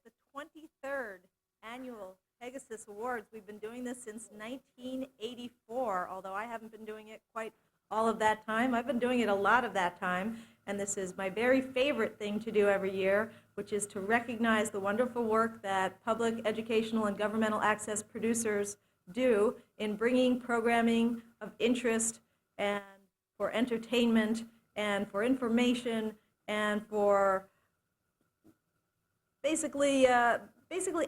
the 23rd annual PEGASYS Awards. We've been doing this since 1984, although I haven't been doing it quite all of that time. I've been doing it a lot of that time, and this is my very favorite thing to do every year, which is to recognize the wonderful work that public, educational, and governmental access producers do in bringing programming of interest and for entertainment and for information and for basically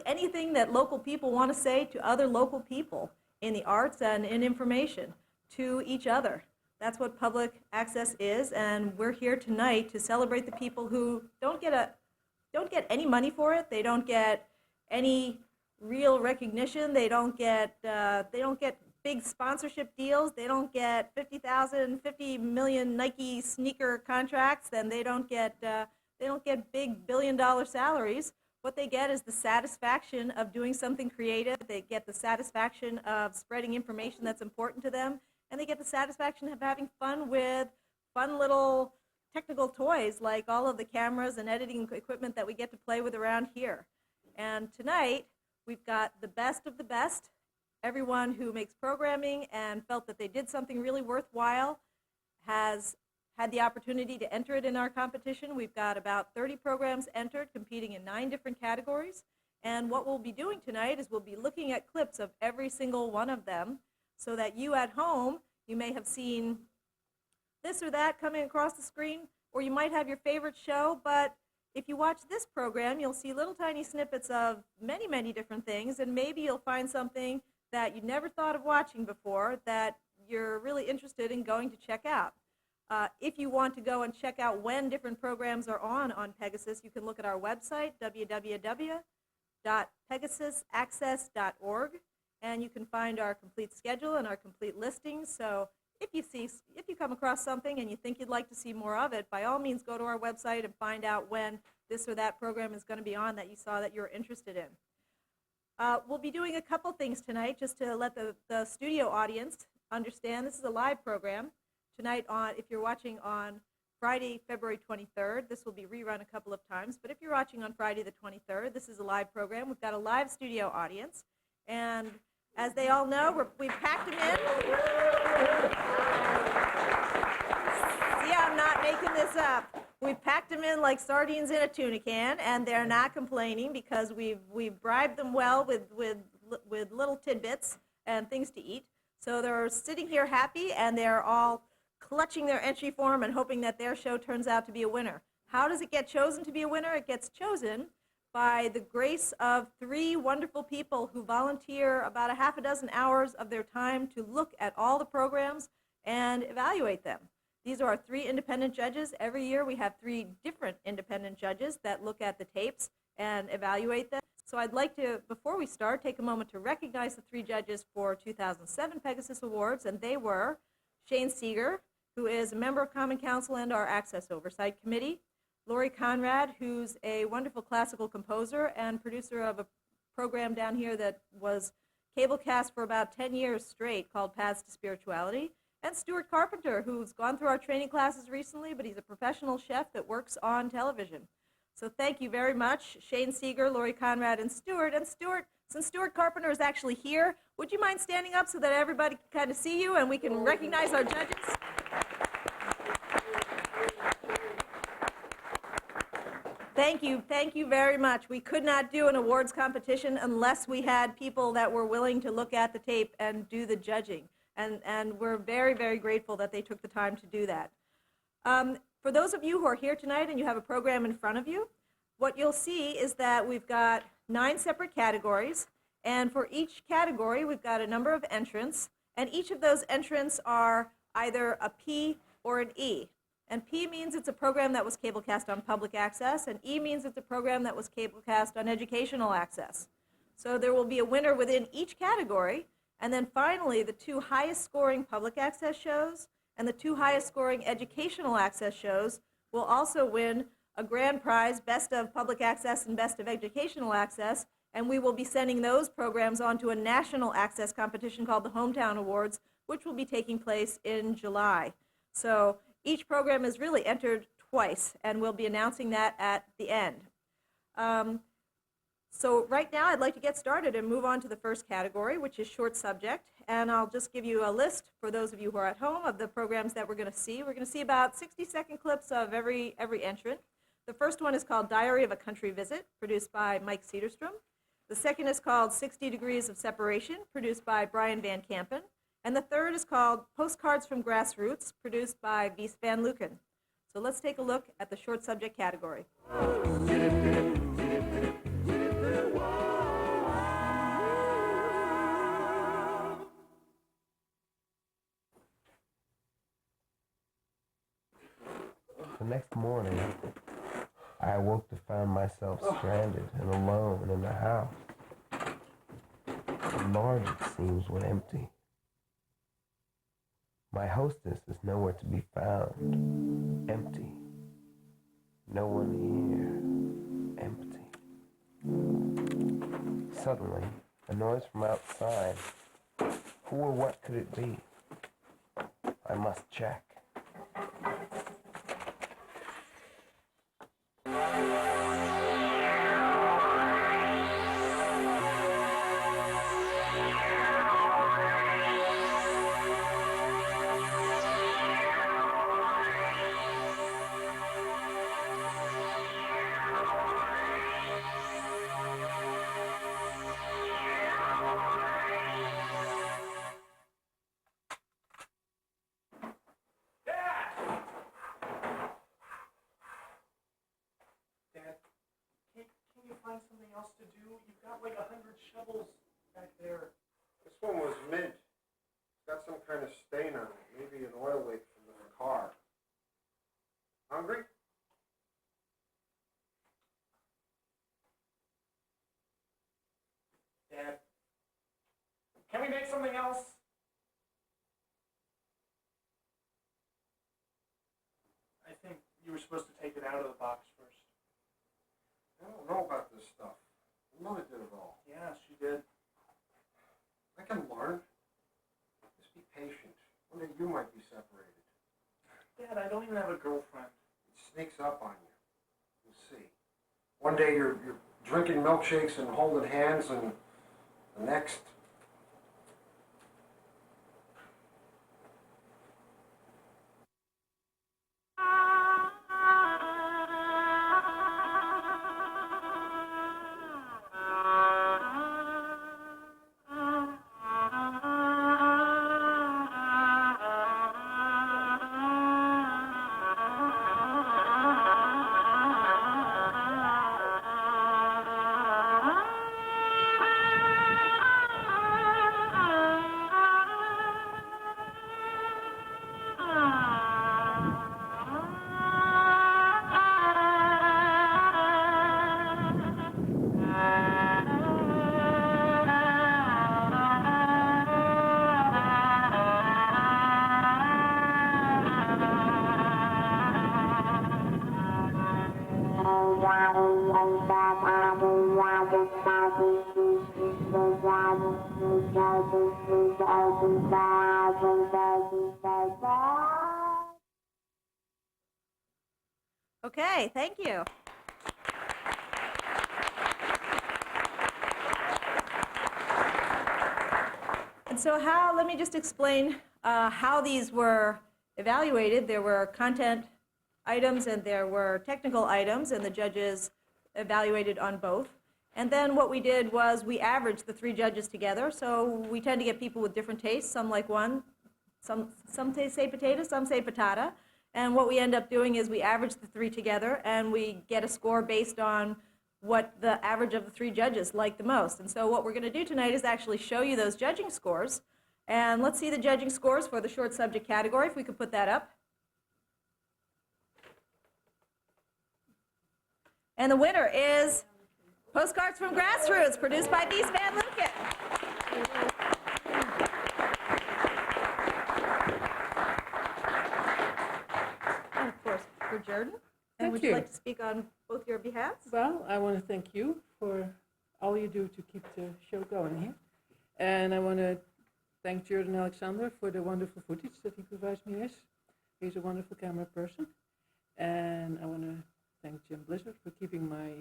anything that local people want to say to other local people in the arts and in information to each other. That's what public access is, and we're here tonight to celebrate the people who don't get any money for it. They don't get any real recognition. They don't get big sponsorship deals. They don't get 50 million Nike sneaker contracts. Then they don't get big billion-dollar salaries. What they get is the satisfaction of doing something creative. They get the satisfaction of spreading information that's important to them, and they get the satisfaction of having fun with fun little technical toys like all of the cameras and editing equipment that we get to play with around here. And tonight, we've got the best of the best. Everyone who makes programming and felt that they did something really worthwhile has had the opportunity to enter it in our competition. We've got about 30 programs entered, competing in 9 different categories. And what we'll be doing tonight is we'll be looking at clips of every single one of them so that you at home, you may have seen this or that coming across the screen, or you might have your favorite show, but if you watch this program, you'll see little tiny snippets of many, many different things, and maybe you'll find something that you never thought of watching before that you're really interested in going to check out. If you want to go and check out when different programs are on PEGASYS, you can look at our website, www.pegasusaccess.org, and you can find our complete schedule and our complete listings. So if you come across something and you think you'd like to see more of it, by all means go to our website and find out when this or that program is going to be on that you saw that you're interested in. We'll be doing a couple things tonight just to let the studio audience understand this is a live program. Tonight, if you're watching on Friday, February 23rd, this will be rerun a couple of times, but if you're watching on Friday the 23rd, this is a live program. We've got a live studio audience, and as they all know, we've packed them in. See, I'm not making this up. We've packed them in like sardines in a tuna can, and they're not complaining because we've bribed them well with little tidbits and things to eat. So they're sitting here happy, and they're all clutching their entry form and hoping that their show turns out to be a winner. How does it get chosen to be a winner? It gets chosen by the grace of 3 wonderful people who volunteer about a half a dozen hours of their time to look at all the programs and evaluate them. These are our 3 independent judges. Every year we have 3 different independent judges that look at the tapes and evaluate them. So I'd like to, before we start, take a moment to recognize the 3 judges for 2007 PEGASYS Awards, and they were Shane Seeger, who is a member of Common Council and our Access Oversight Committee, Lori Conrad, who's a wonderful classical composer and producer of a program down here that was cablecast for about 10 years straight called Paths to Spirituality, and Stuart Carpenter, who's gone through our training classes recently, but he's a professional chef that works on television. So thank you very much, Shane Seeger, Lori Conrad, and Stuart. And Stuart, since Stuart Carpenter is actually here, would you mind standing up so that everybody can kind of see you and we can recognize our judges? Thank you very much. We could not do an awards competition unless we had people that were willing to look at the tape and do the judging. And we're very, very grateful that they took the time to do that. For those of you who are here tonight and you have a program in front of you, what you'll see is that we've got 9 separate categories, and for each category we've got a number of entrants, and each of those entrants are either a P or an E. And P means it's a program that was cablecast on public access, and E means it's a program that was cablecast on educational access. So there will be a winner within each category, and then finally the 2 highest scoring public access shows and the 2 highest scoring educational access shows will also win a grand prize, Best of Public Access and Best of Educational Access, and we will be sending those programs on to a national access competition called the Hometown Awards, which will be taking place in July. So each program is really entered twice, and we'll be announcing that at the end. So right now I'd like to get started and move on to the first category, which is short subject, and I'll just give you a list for those of you who are at home of the programs that we're going to see. We're going to see about 60-second clips of every entrant. The first one is called Diary of a Country Visit, produced by Mike Cedarstrom. The second is called 60 Degrees of Separation, produced by Brian Van Kampen. And the third is called Postcards from Grassroots, produced by Wies van Luken. So let's take a look at the short subject category. The next morning, I awoke to find myself stranded and alone in the house. Large, it seems, when empty. My hostess is nowhere to be found. Empty. No one here. Empty. Suddenly, a noise from outside. Who or what could it be? I must check. Find something else to do? You've got like 100 shovels back there. This one was mint. It's got some kind of stain on it. Maybe an oil leak from the car. Hungry? Dad, can we make something else? I think you were supposed to take it out of the box first. I don't know about this stuff. Mother did it all. Yeah, she did. I can learn. Just be patient. One day you might be separated. Dad, I don't even have a girlfriend. It sneaks up on you. You'll see. One day you're drinking milkshakes and holding hands, and the next... Okay, thank you. And so let me just explain how these were evaluated. There were content items and there were technical items, and the judges evaluated on both. And then what we did was we averaged the 3 judges together, so we tend to get people with different tastes. Some like one, some say potato, some say patata. And what we end up doing is we average the 3 together, and we get a score based on what the average of the 3 judges like the most. And so what we're going to do tonight is actually show you those judging scores. And let's see the judging scores for the short subject category, if we could put that up. And the winner is Postcards from Grassroots, produced by Beast Van Lucan. And of course, for Jordan. And Thank would you you. like to speak on both your behalves? Well, I want to thank you for all you do to keep the show going here. And I want to thank Jordan Alexander for the wonderful footage that he provides me with. He's a wonderful camera person. And I want to thank Jim Blizzard for keeping my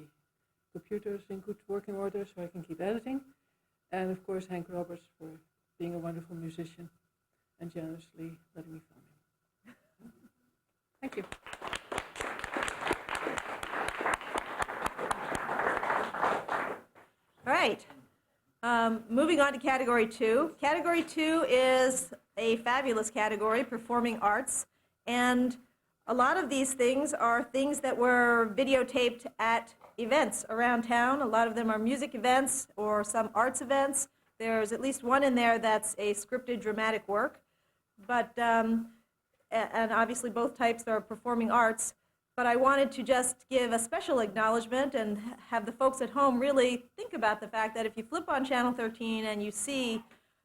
computers in good working order so I can keep editing. And of course, Hank Roberts for being a wonderful musician and generously letting me film him. Thank you. All right. Moving on to Category 2. Category 2 is a fabulous category, performing arts. And a lot of these things are things that were videotaped at events around town. A lot of them are music events or some arts events. There's at least one in there that's a scripted dramatic work. But, and obviously both types are performing arts. But I wanted to just give a special acknowledgement and have the folks at home really think about the fact that if you flip on Channel 13 and you see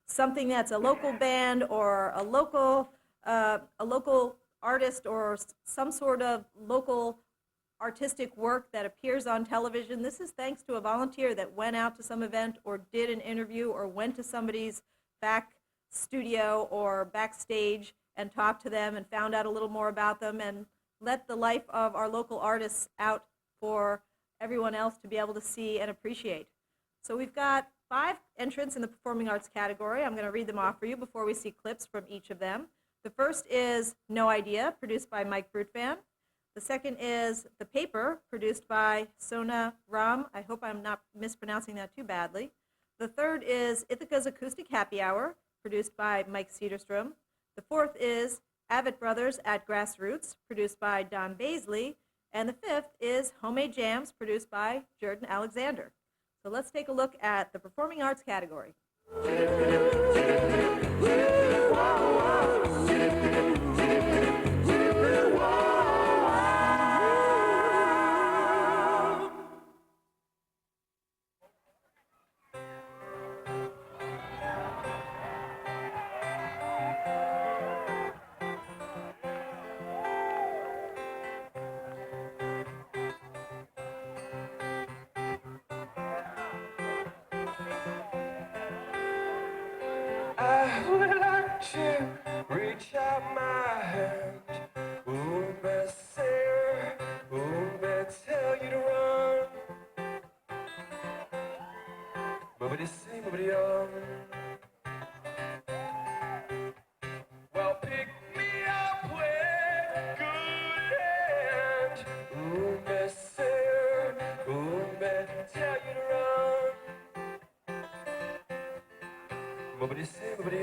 something that's a local band or a local artist or some sort of local artistic work that appears on television, this is thanks to a volunteer that went out to some event or did an interview or went to somebody's back studio or backstage and talked to them and found out a little more about them and let the life of our local artists out for everyone else to be able to see and appreciate. So we've got 5 entrants in the performing arts category. I'm going to read them off for you before we see clips from each of them. The first is No Idea, produced by Mike Brutvan. The second is The Paper, produced by Sona Ram. I hope I'm not mispronouncing that too badly. The third is Ithaca's Acoustic Happy Hour, produced by Mike Cedarstrom. The fourth is Avett Brothers at Grassroots, produced by Don Baisley. And the fifth is Homemade Jams, produced by Jordan Alexander. So let's take a look at the performing arts category. I would like to reach out my hand, ooh, say, ooh, tell you to run, boobity say, boobity well, pick me up with good hand, ooh, say, ooh, tell you to run. Boobity say, boobity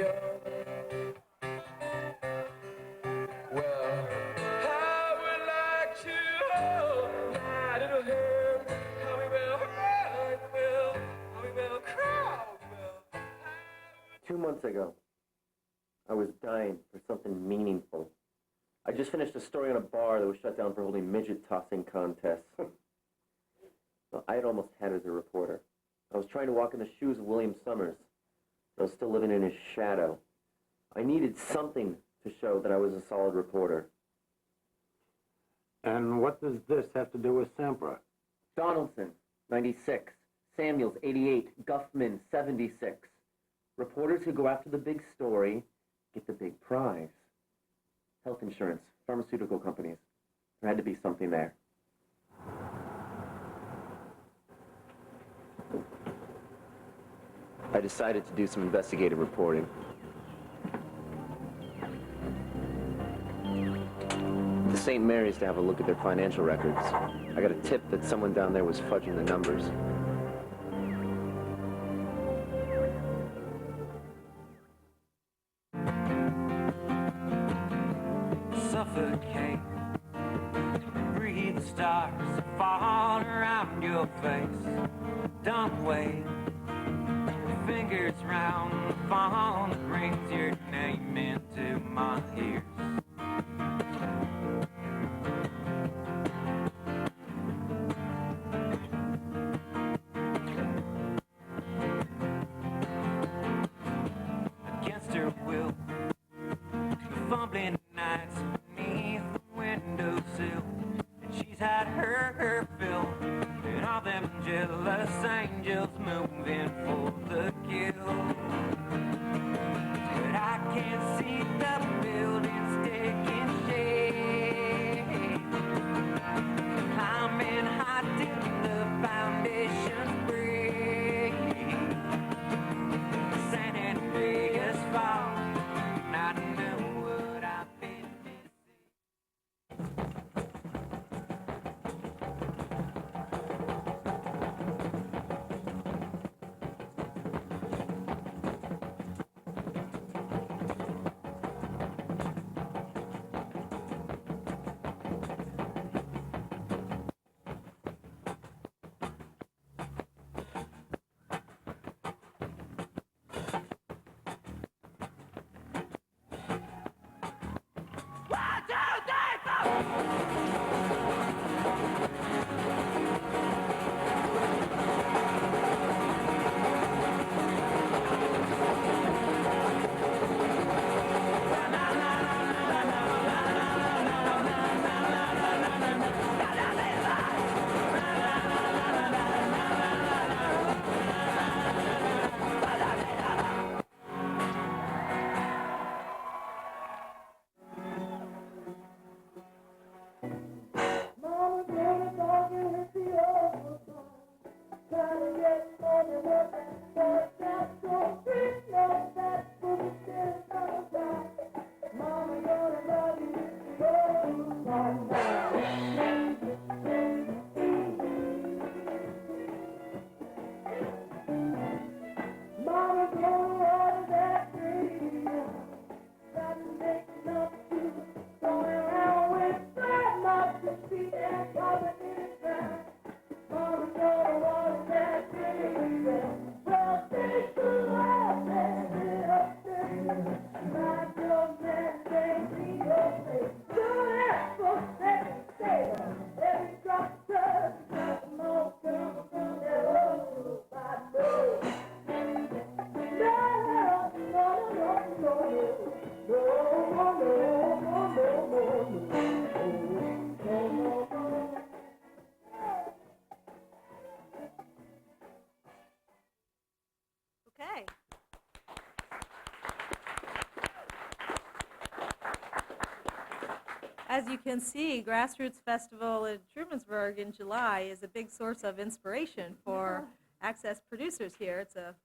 well, I would like to hold my little hand. How we will cry, well. 2 months ago, I was dying for something meaningful. I just finished a story on a bar that was shut down for holding midget tossing contests. Well, I had almost had it as a reporter. I was trying to walk in the shoes of William Summers. I was still living in his shadow. I needed something to show that I was a solid reporter. And what does this have to do with Sempra? Donaldson, 96. Samuels, 88. Guffman, 76. Reporters who go after the big story get the big prize. Health insurance, pharmaceutical companies. There had to be something there. I decided to do some investigative reporting. to St. Mary's to have a look at their financial records. I got a tip that someone down there was fudging the numbers. Suffocate, breathe the stars fall around your face. Don't wait, fingers round the phone that brings your name into my ears. Against her will, fumbling nights beneath the windowsill, and she's had her fill, and all them jealous angels moving for the kill. But I can't see the buildings taking shape, climbing high till the foundations break. San Andreas fall, and I know what I've been missing. Okay. As you can see, Grassroots Festival in Trumansburg in July is a big source of inspiration for Access producers here. It's a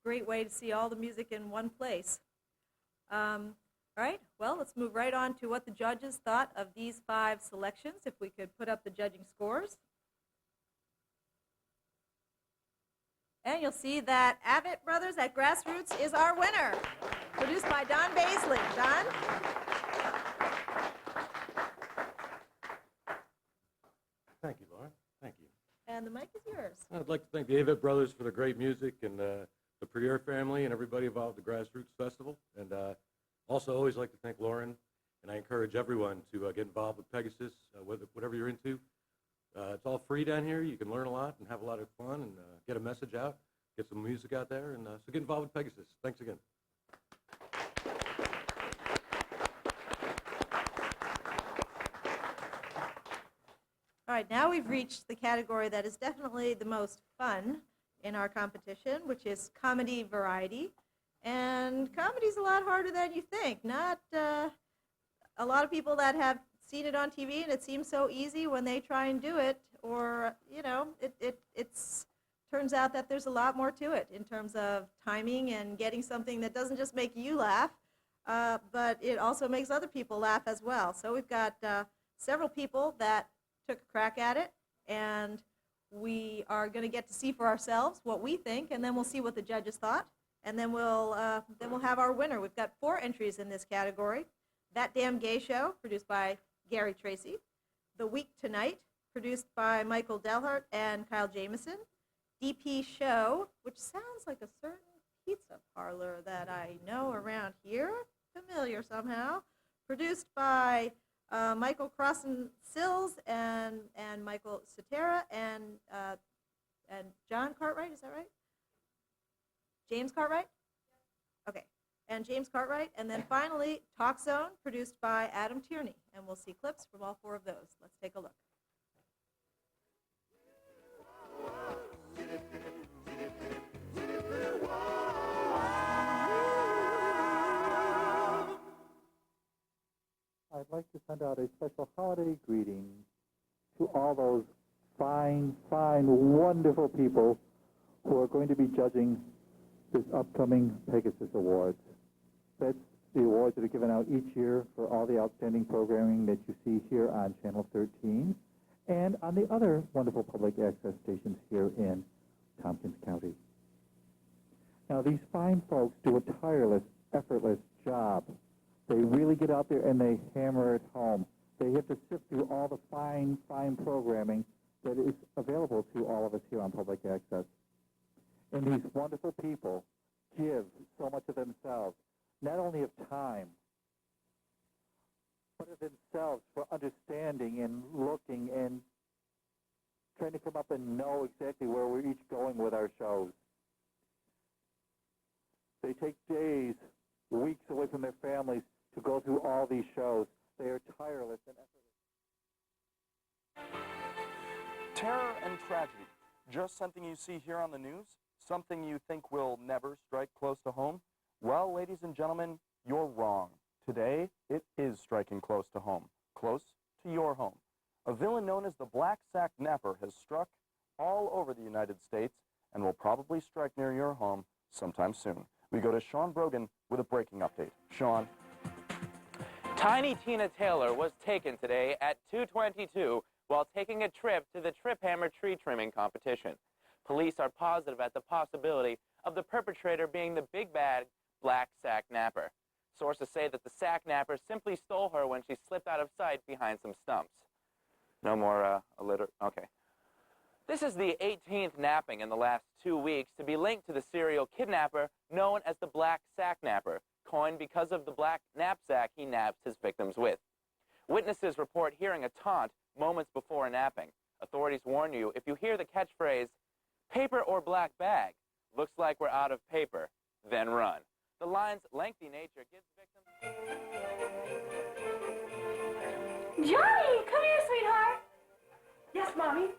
great way to see all the music in one place. All right, well, let's move right on to what the judges thought of these 5 selections. If we could put up the judging scores. And you'll see that Avett Brothers at Grassroots is our winner, produced by Don Baisley. Don? Thank you, Laura. Thank you. And the mic is yours. I'd like to thank the Avett Brothers for the great music and the Prieur family and everybody involved at the Grassroots Festival. And also always like to thank Lauren, and I encourage everyone to get involved with Pegasus, whatever you're into. It's all free down here. You can learn a lot and have a lot of fun and get a message out, get some music out there, and so get involved with Pegasus. Thanks again. All right, now we've reached the category that is definitely the most fun in our competition, which is comedy variety. And comedy's a lot harder than you think. Not a lot of people that have seen it on TV and it seems so easy when they try and do it, or, you know, it's turns out that there's a lot more to it in terms of timing and getting something that doesn't just make you laugh, but it also makes other people laugh as well. So we've got several people that took a crack at it, and we are going to get to see for ourselves what we think, and then we'll see what the judges thought, and then we'll have our winner. We've got 4 entries in this category. That Damn Gay Show, produced by Gary Tracy. The Week Tonight, produced by Michael Delhart and Kyle Jameson. DP Show, which sounds like a certain pizza parlor that I know around here, familiar somehow, produced by Michael Crossan-Sills and Michael Cetera and John Cartwright, is that right? James Cartwright? Okay, and James Cartwright. And then finally, Talk Zone, produced by Adam Tierney. And we'll see clips from all 4 of those. Let's take a look. I'd like to send out a special holiday greeting to all those fine, fine, wonderful people who are going to be judging this upcoming PEGASYS Awards. That's the awards that are given out each year for all the outstanding programming that you see here on Channel 13 and on the other wonderful public access stations here in Tompkins County. Now, these fine folks do a tireless, effortless job. They really get out there and they hammer it home. They have to sift through all the fine, fine programming that is available to all of us here on public access. And these wonderful people give so much of themselves, not only of time, but of themselves for understanding and looking and trying to come up and know exactly where we're each going with our shows. They take days, weeks away from their families to go through all these shows. They are tireless and effortless. Terror and tragedy, just something you see here on the news? Something you think will never strike close to home? Well, ladies and gentlemen, you're wrong. Today, it is striking close to home, close to your home. A villain known as the Black Sack Napper has struck all over the United States and will probably strike near your home sometime soon. We go to Sean Brogan with a breaking update. Sean. Tiny Tina Taylor was taken today at 2:22 while taking a trip to the Trip Hammer tree trimming competition. Police are positive at the possibility of the perpetrator being the big bad Black Sack Napper. Sources say that the sack napper simply stole her when she slipped out of sight behind some stumps. No more okay. This is the 18th napping in the last 2 weeks to be linked to the serial kidnapper known as the Black Sack Napper, coined because of the black knapsack he naps his victims with. Witnesses report hearing a taunt moments before a napping. Authorities warn you, if you hear the catchphrase, "Paper or black bag, looks like we're out of paper," then run. The line's lengthy nature gives victims... Johnny, come here, sweetheart. Yes, Mommy?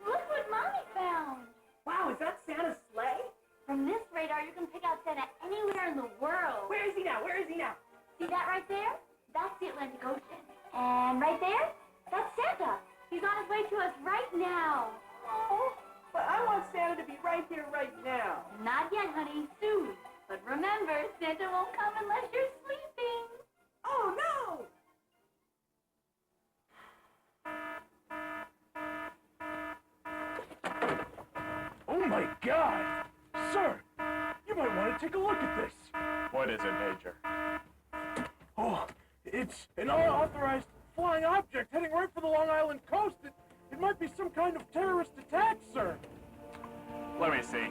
Look what Mommy found. Wow, is that Santa's sleigh? From this radar, you can pick out Santa anywhere in the world. Where is he now? Where is he now? See that right there? That's the Atlantic Ocean. And right there, that's Santa. He's on his way to us right now. Oh, but I want Santa to be right here, right now. Not yet, honey. Soon. But remember, Santa won't come unless you're sleeping. Oh, no! Oh, my God! Sir, you might want to take a look at this. What is it, Major? Oh, it's an unauthorized flying object heading right for the Long Island coast. It might be some kind of terrorist attack, sir. Let me see.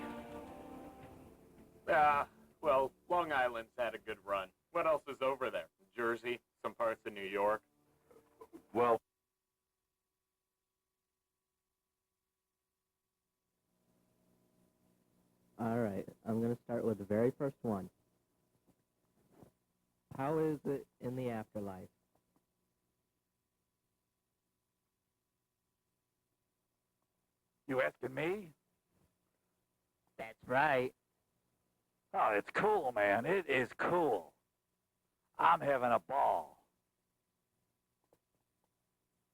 Well, Long Island's had a good run. What else is over there? Jersey, some parts of New York. Well, all right, I'm going to start with the very first one. How is it in the afterlife? You asking me? That's right. Oh, it's cool, man. It is cool. I'm having a ball.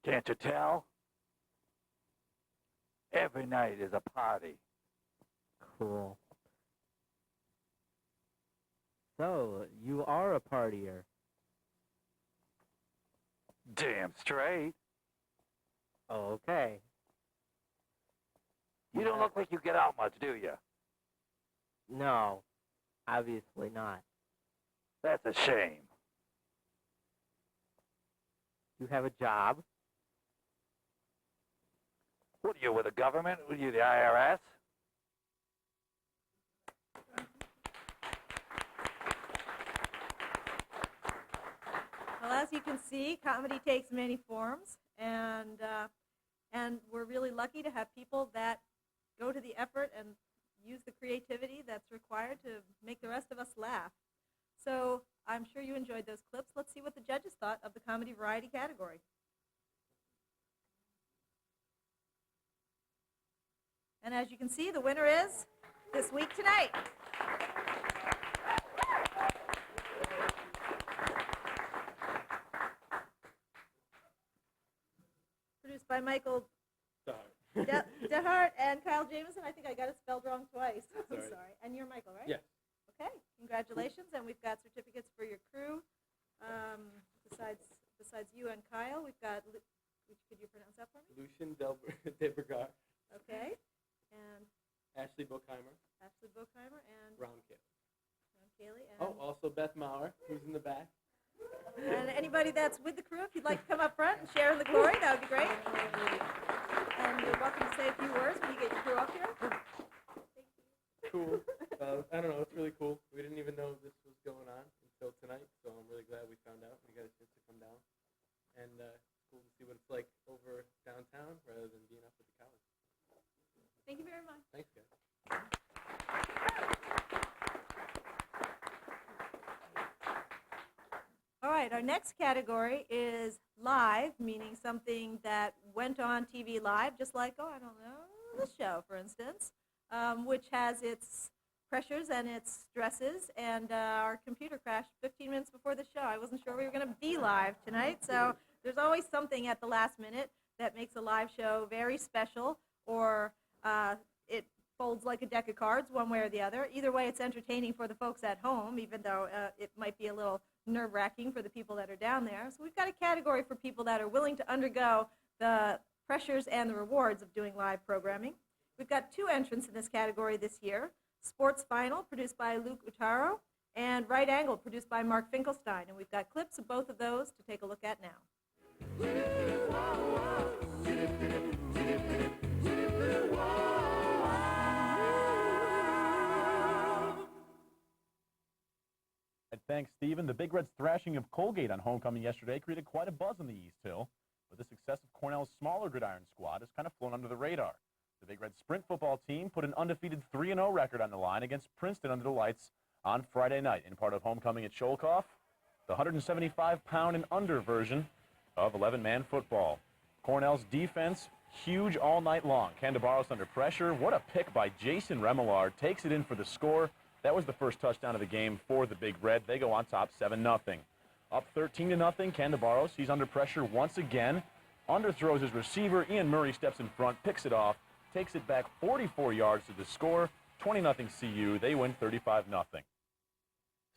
Can't you tell? Every night is a party. Cool. So, you are a partier. Damn straight. Okay. You don't look like you get out much, do you? No, obviously not. That's a shame. You have a job? What are you, with the government? What are you, the IRS? Well, as you can see, comedy takes many forms, and we're really lucky to have people that go to the effort and use the creativity that's required to make the rest of us laugh. So I'm sure you enjoyed those clips. Let's see what the judges thought of the comedy variety category. And as you can see, the winner is This Week Tonight. Produced by Michael DeHart and Kyle Jameson. I think I got it spelled wrong twice. I'm sorry. And you're Michael, right? Yes. Okay. Congratulations. And we've got certificates for your crew. Besides you and Kyle, we've got, could you pronounce that for me? Lucian Debergar. Okay. And Ashley Bockheimer. Ashley Bockheimer and Ron Cayley. Ron Cayley. And Oh, also Beth Maurer, who's in the back. And anybody that's with the crew, if you'd like to come up front and share in the glory, that would be great. And you're welcome to say a few words when you get your crew up here. Cool. I don't know, it's really cool. We didn't even know this was going on until tonight, so I'm really glad we found out. We got a chance to come down. And it's cool to see what it's like over downtown rather than being up at the college. Thank you very much. Thanks, guys. All right, our next category is live, meaning something that went on TV live, just like, I don't know, this show, for instance, which has its pressures and its stresses, and our computer crashed 15 minutes before the show. I wasn't sure we were going to be live tonight, so there's always something at the last minute that makes a live show very special, or it folds like a deck of cards one way or the other. Either way, it's entertaining for the folks at home, even though it might be a little nerve-wracking for the people that are down there. So we've got a category for people that are willing to undergo the pressures and the rewards of doing live programming. We've got two entrants in this category this year. Sports Final, produced by Luke Utaro, and Right Angle, produced by Mark Finkelstein. And we've got clips of both of those to take a look at now. Thanks, Stephen. The Big Red's thrashing of Colgate on homecoming yesterday created quite a buzz on the East Hill, but the success of Cornell's smaller gridiron squad has kind of flown under the radar. The Big Red sprint football team put an undefeated 3-0 record on the line against Princeton under the lights on Friday night in part of homecoming at Sholkoff, the 175-pound and under version of 11-man football. Cornell's defense, huge all night long. Candabaros under pressure. What a pick by Jason Remillard. Takes it in for the score. That was the first touchdown of the game for the Big Red. They go on top 7-0. Up 13-0, Candabaros. He's under pressure once again. Underthrows his receiver. Ian Murray steps in front, picks it off, takes it back 44 yards to the score. 20-0 CU. They win 35-0.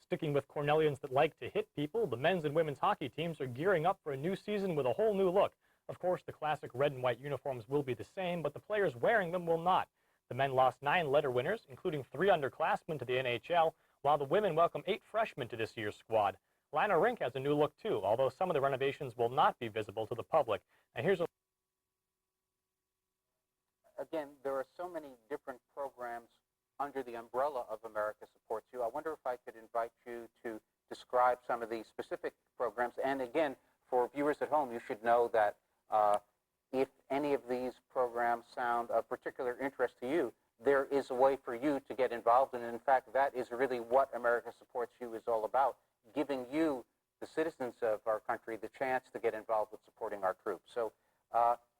Sticking with Cornellians that like to hit people, the men's and women's hockey teams are gearing up for a new season with a whole new look. Of course, the classic red and white uniforms will be the same, but the players wearing them will not. The men lost 9 letter winners, including 3 underclassmen to the NHL, while the women welcome 8 freshmen to this year's squad. Liner Rink has a new look too, although some of the renovations will not be visible to the public. And here's a Again, there are so many different programs under the umbrella of America Supports You. I wonder if I could invite you to describe some of the specific programs. And again, for viewers at home, you should know that if any of these programs sound of particular interest to you, there is a way for you to get involved. And in fact, that is really what America Supports You is all about, giving you, the citizens of our country, the chance to get involved with supporting our troops. So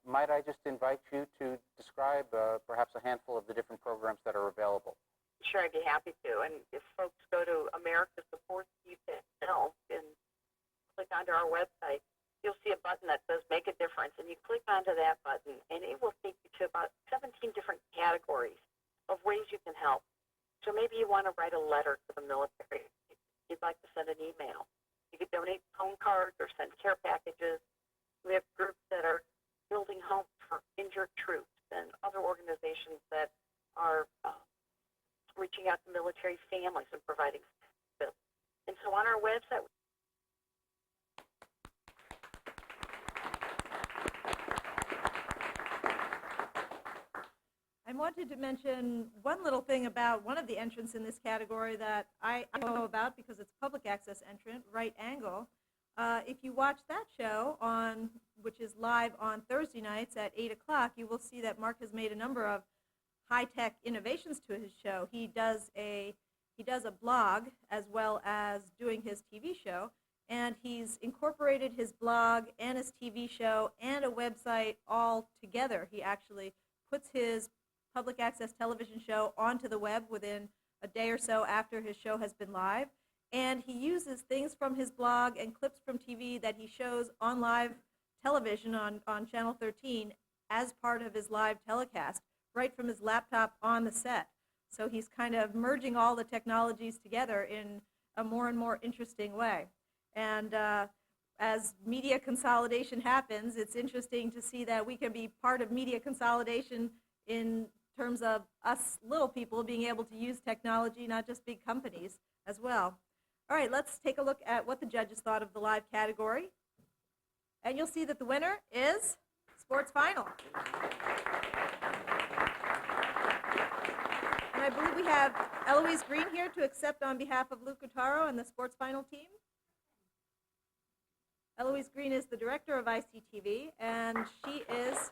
might I just invite you to describe perhaps a handful of the different programs that are available? Sure, I'd be happy to. And if folks go to America Supports You and click onto our website, you'll see a button that says Make a Difference, and you click onto that button, and it will take you to about 17 different categories of ways you can help. So maybe you want to write a letter to the military. you'd like to send an email. You could donate phone cards or send care packages. We have groups that are building homes for injured troops and other organizations that are reaching out to military families and providing bills. And so on our website, I wanted to mention one little thing about one of the entrants in this category that I know about because it's a public access entrant, Right Angle. If you watch that show, which is live on Thursday nights at 8 o'clock, you will see that Mark has made a number of high-tech innovations to his show. He does a blog as well as doing his TV show, and he's incorporated his blog and his TV show and a website all together. He actually puts his public access television show onto the web within a day or so after his show has been live. And he uses things from his blog and clips from TV that he shows on live television on Channel 13 as part of his live telecast, right from his laptop on the set. So he's kind of merging all the technologies together in a more and more interesting way. And as media consolidation happens, it's interesting to see that we can be part of media consolidation in terms of us little people being able to use technology, not just big companies as well. All right, let's take a look at what the judges thought of the live category. And you'll see that the winner is Sports Final. And I believe we have Eloise Green here to accept on behalf of Luke Guttaro and the Sports Final team. Eloise Green is the director of ICTV, and she is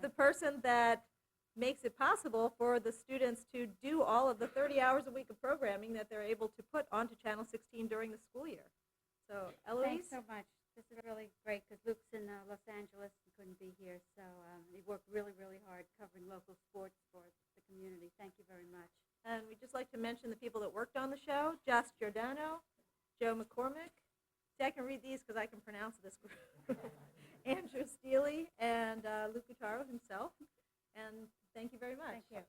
the person that makes it possible for the students to do all of the 30 hours a week of programming that they're able to put onto Channel 16 during the school year. So, Eloise? Thanks so much. This is really great because Luke's in Los Angeles and couldn't be here, so he worked really, really hard covering local sports for the community. Thank you very much. And we'd just like to mention the people that worked on the show: Josh Giordano, Joe McCormick. See, I can read these because I can pronounce this group. Andrew Steele and Luke Guttaro himself. And thank you very much. Thank you.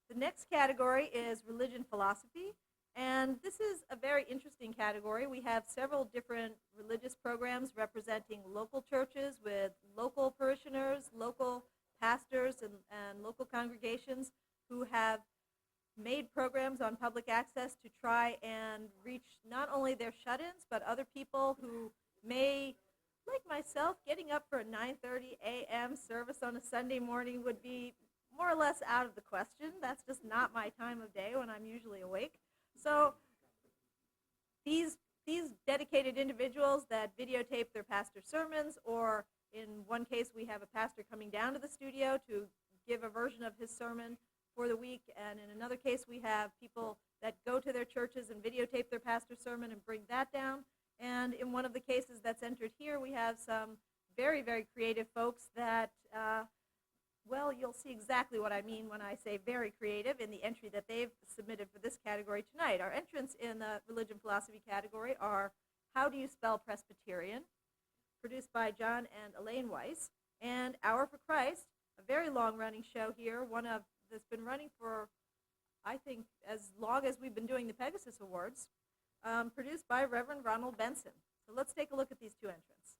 The next category is religion philosophy, and this is a very interesting category. We have several different religious programs representing local churches with local parishioners, local pastors, and local congregations who have made programs on public access to try and reach not only their shut-ins, but other people who may, like myself, getting up for a 9:30 a.m. service on a Sunday morning would be more or less out of the question. That's just not my time of day when I'm usually awake. So these dedicated individuals that videotape their pastor's sermons, or in one case we have a pastor coming down to the studio to give a version of his sermon for the week, and in another case we have people that go to their churches and videotape their pastor's sermon and bring that down. And in one of the cases that's entered here, we have some very, very creative folks that, well, you'll see exactly what I mean when I say very creative in the entry that they've submitted for this category tonight. Our entrants in the religion philosophy category are How Do You Spell Presbyterian, produced by John and Elaine Weiss, and Hour for Christ, a very long-running show here, one of that's been running for, I think, as long as we've been doing the PEGASYS Awards, produced by Reverend Ronald Benson. So let's take a look at these two entrants.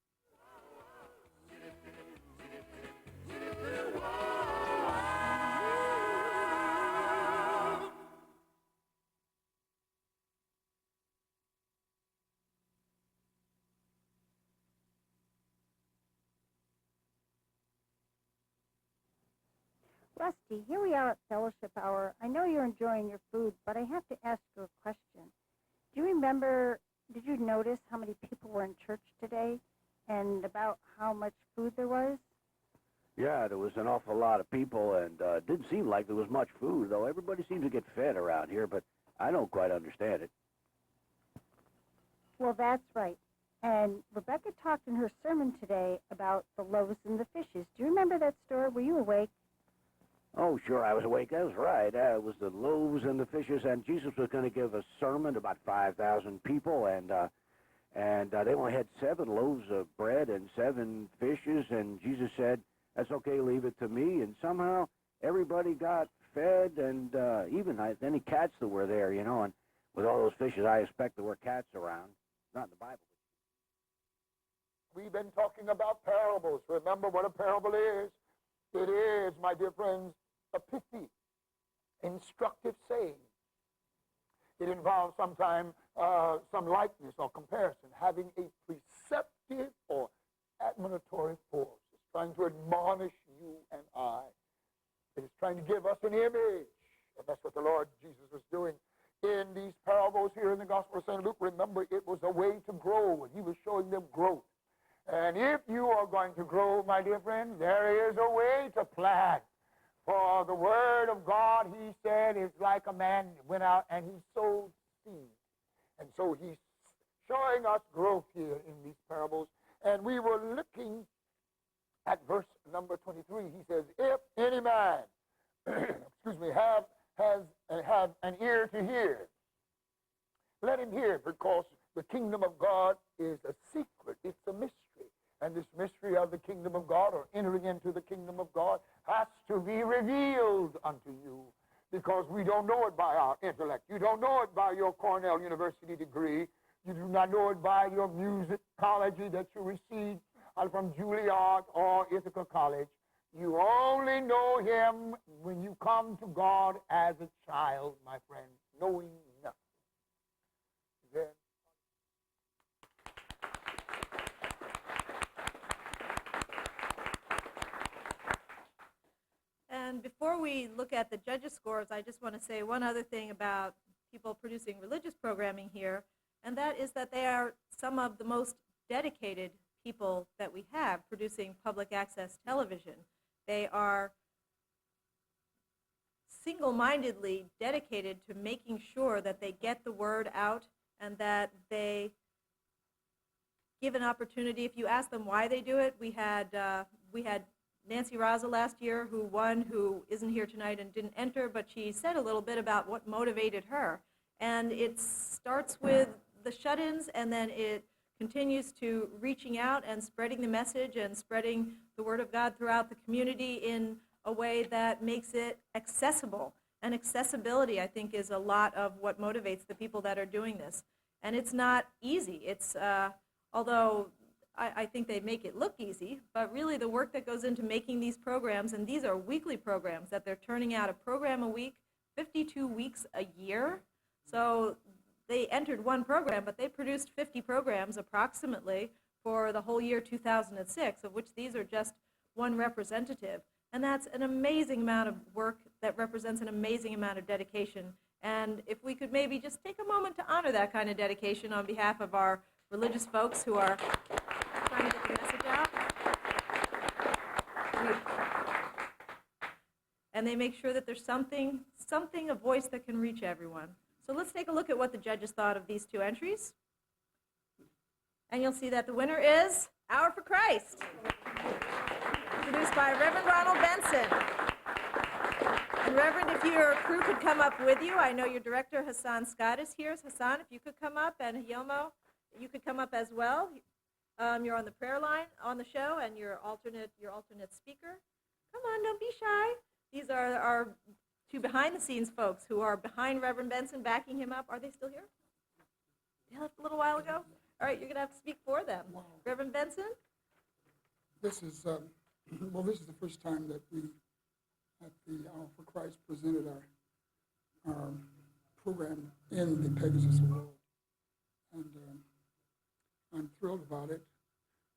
Rusty, here we are at Fellowship Hour. I know you're enjoying your food, but I have to ask you a question. Do you remember, did you notice how many people were in church today and about how much food there was? Yeah, there was an awful lot of people, and it didn't seem like there was much food, though everybody seems to get fed around here, but I don't quite understand it. Well, that's right. And Rebecca talked in her sermon today about the loaves and the fishes. Do you remember that story? Were you awake? Oh, sure, I was awake. That was right. It was the loaves and the fishes, and Jesus was going to give a sermon to about 5,000 people, and And they only had 7 loaves of bread and 7 fishes, and Jesus said, that's okay, leave it to me. And somehow everybody got fed, and even any cats that were there, you know, and with all those fishes, I expect there were cats around. Not in the Bible. We've been talking about parables. Remember what a parable is? It is, my dear friends, a pithy, instructive saying. It involves sometimes some likeness or comparison, having a preceptive or admonitory force. It's trying to admonish you and I. It is trying to give us an image. And that's what the Lord Jesus was doing in these parables here in the Gospel of St. Luke. Remember, it was a way to grow, and he was showing them growth. And if you are going to grow, my dear friends, there is a way to plant. For the word of God, he said, is like a man went out and he sowed seed. And so he's showing us growth here in these parables. And we were looking at verse number 23. He says, if any man, excuse me, have an ear to hear, let him hear, because the kingdom of God is a secret. It's a mystery. And this mystery of the kingdom of God, or entering into the kingdom of God, has to be revealed unto you, because we don't know it by our intellect. You don't know it by your Cornell University degree. You do not know it by your musicology that you received from Juilliard or Ithaca College. You only know him when you come to God as a child, my friend, knowing nothing. Then And before we look at the judges' scores, I just want to say one other thing about people producing religious programming here, and that is that they are some of the most dedicated people that we have producing public access television. They are single-mindedly dedicated to making sure that they get the word out and that they give an opportunity. If you ask them why they do it, we had Nancy Raza last year who won, who isn't here tonight and didn't enter, but she said a little bit about what motivated her. And it starts with the shut-ins, and then it continues to reaching out and spreading the message and spreading the word of God throughout the community in a way that makes it accessible. And accessibility, I think, is a lot of what motivates the people that are doing this. And it's not easy. It's, although I think they make it look easy, but really the work that goes into making these programs, and these are weekly programs that they're turning out a program a week, 52 weeks a year. So they entered one program, but they produced 50 programs approximately for the whole year 2006, of which these are just one representative. And that's an amazing amount of work that represents an amazing amount of dedication. And if we could maybe just take a moment to honor that kind of dedication on behalf of our religious folks who are trying to get the message out. And they make sure that there's something, a voice that can reach everyone. So let's take a look at what the judges thought of these two entries. And you'll see that the winner is Hour for Christ, produced by Reverend Ronald Benson. And Reverend, if your crew could come up with you, I know your director Hassan Scott is here. Hassan, if you could come up, and Yomo, you could come up as well. You're on the prayer line on the show, and your alternate speaker. Come on, don't be shy. These are our two behind-the-scenes folks who are behind Reverend Benson, backing him up. Are they still here? They left a little while ago? All right, you're going to have to speak for them. Wow. Reverend Benson? This is, well, this is the first time that we, at the Hour for Christ, presented our program in the PEGASYS Awards. And I'm thrilled about it.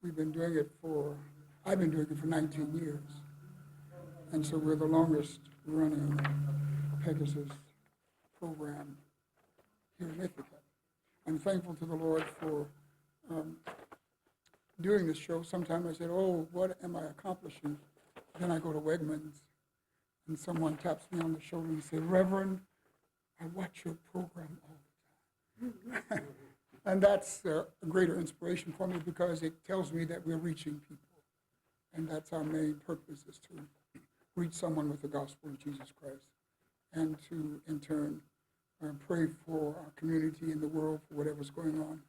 I've been doing it for 19 years. And so we're the longest running PEGASYS program here in Ithaca. I'm thankful to the Lord for doing this show. Sometimes I said, oh, what am I accomplishing? Then I go to Wegmans and someone taps me on the shoulder and says, Reverend, I watch your program all the time. And that's a greater inspiration for me, because it tells me that we're reaching people. And that's our main purpose, is to reach someone with the gospel of Jesus Christ, and to, in turn, pray for our community and the world for whatever's going on.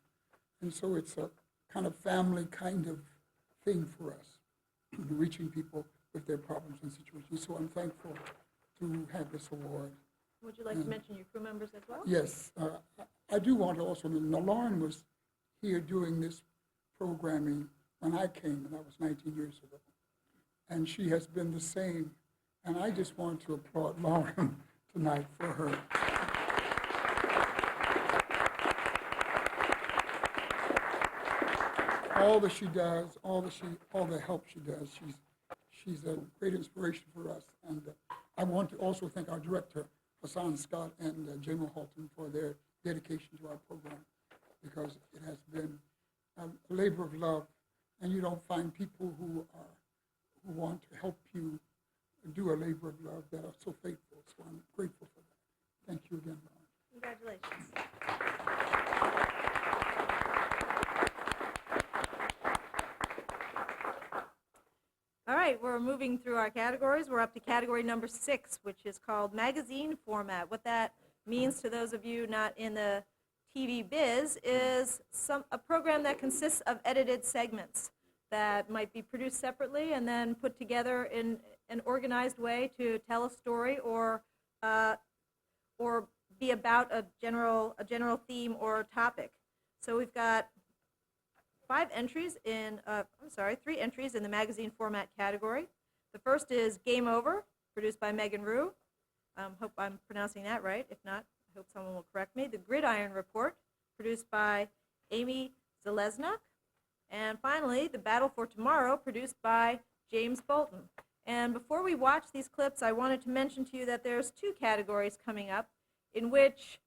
And so it's a kind of family kind of thing for us, reaching people with their problems and situations. So I'm thankful to have this award. Would you like to mention your crew members as well? Yes, I do want to also, Lauren was here doing this programming when I came, and that was 19 years ago. And she has been the same. And I just want to applaud Lauren tonight for her. All that she does, all the help she does, she's a great inspiration for us. And I want to also thank our director, Hassan Scott and Jamal Halton, for their dedication to our program, because it has been a labor of love, and you don't find people who want to help you do a labor of love that are so faithful. So I'm grateful for that. Thank you again, Lauren. Congratulations. All right, we're moving through our categories. We're up to category number 6, which is called magazine format. What that means to those of you not in the TV biz is a program that consists of edited segments that might be produced separately and then put together in an organized way to tell a story or be about a general theme or topic. So we've got 3 entries in the magazine format category. The first is Game Over, produced by Megan Rue. Hope I'm pronouncing that right. If not, I hope someone will correct me. The Gridiron Report, produced by Amy Zalesnik. And finally, The Battle for Tomorrow, produced by James Bolton. And before we watch these clips, I wanted to mention to you that there's 2 categories coming up in which